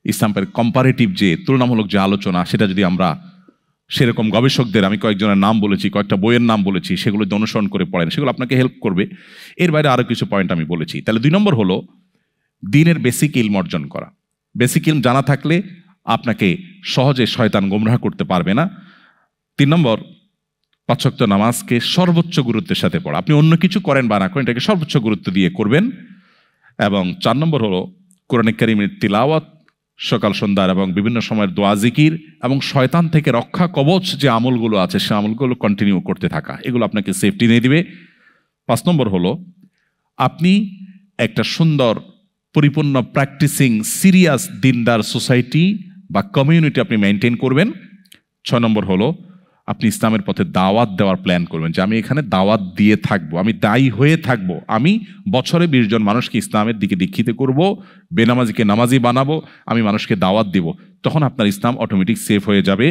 ইসলামের কম্পারেটিভ যে তুলনামূলক যে আলোচনা, সেটা যদি আমরা সেরকম গবেষকদের, আমি কয়েকজনের নাম বলেছি, কয়েকটা বইয়ের নাম বলেছি, সেগুলো যদি অনুসরণ করে পড়েন, সেগুলো আপনাকে হেল্প করবে। এর বাইরে আরো কিছু পয়েন্ট আমি বলেছি। তাহলে 2 নম্বর হলো দ্বীনের বেসিক ইলম অর্জন করা। বেসিক ইলম জানা থাকলে আপনাকে সহজে শয়তান গোমরাহ করতে পারবে না। 3 নম্বর, 5 ওয়াক্ত নামাজকে সর্বোচ্চ গুরুত্বের সাথে পড়া। আপনি অন্য কিছু করেন বা না করেন, এটাকে সর্বোচ্চ গুরুত্ব দিয়ে করবেন। এবং 4 নম্বর হলো কোরআন কারীমের তিলাওয়াত সকাল সন্ধ্যার এবং বিভিন্ন সময়ের দোয়া জিকির, এবং শয়তান থেকে রক্ষা কবচ যে আমলগুলো আছে সে আমলগুলো কন্টিনিউ করতে থাকা, এগুলো আপনাকে সেফটি নিয়ে দিবে। 5 নম্বর হলো আপনি একটা সুন্দর পরিপূর্ণ প্র্যাকটিসিং সিরিয়াস দিনদার সোসাইটি বা কমিউনিটি আপনি মেনটেন করবেন। 6 নম্বর হলো আপনি ইসলামের পথে দাওয়াত দেওয়ার প্ল্যান করবেন, যে আমি এখানে দাওয়াত দিয়ে থাকবো, আমি দায়ী হয়ে থাকবো, আমি বছরে 20 জন মানুষকে ইসলামের দিকে দীক্ষিত করব, বেনামাজিকে নামাজি বানাবো, আমি মানুষকে দাওয়াত দিব। তখন আপনার ইসলাম অটোমেটিক সেফ হয়ে যাবে।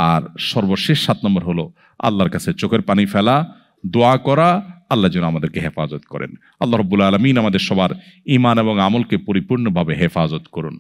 আর সর্বশেষ 7 নম্বর হলো আল্লাহর কাছে চোখের পানি ফেলা, দোয়া করা, আল্লাহ যেন আমাদেরকে হেফাজত করেন। আল্লাহ রাব্বুল আলামিন আমাদের সবার ঈমান এবং আমলকে পরিপূর্ণভাবে হেফাজত করুন।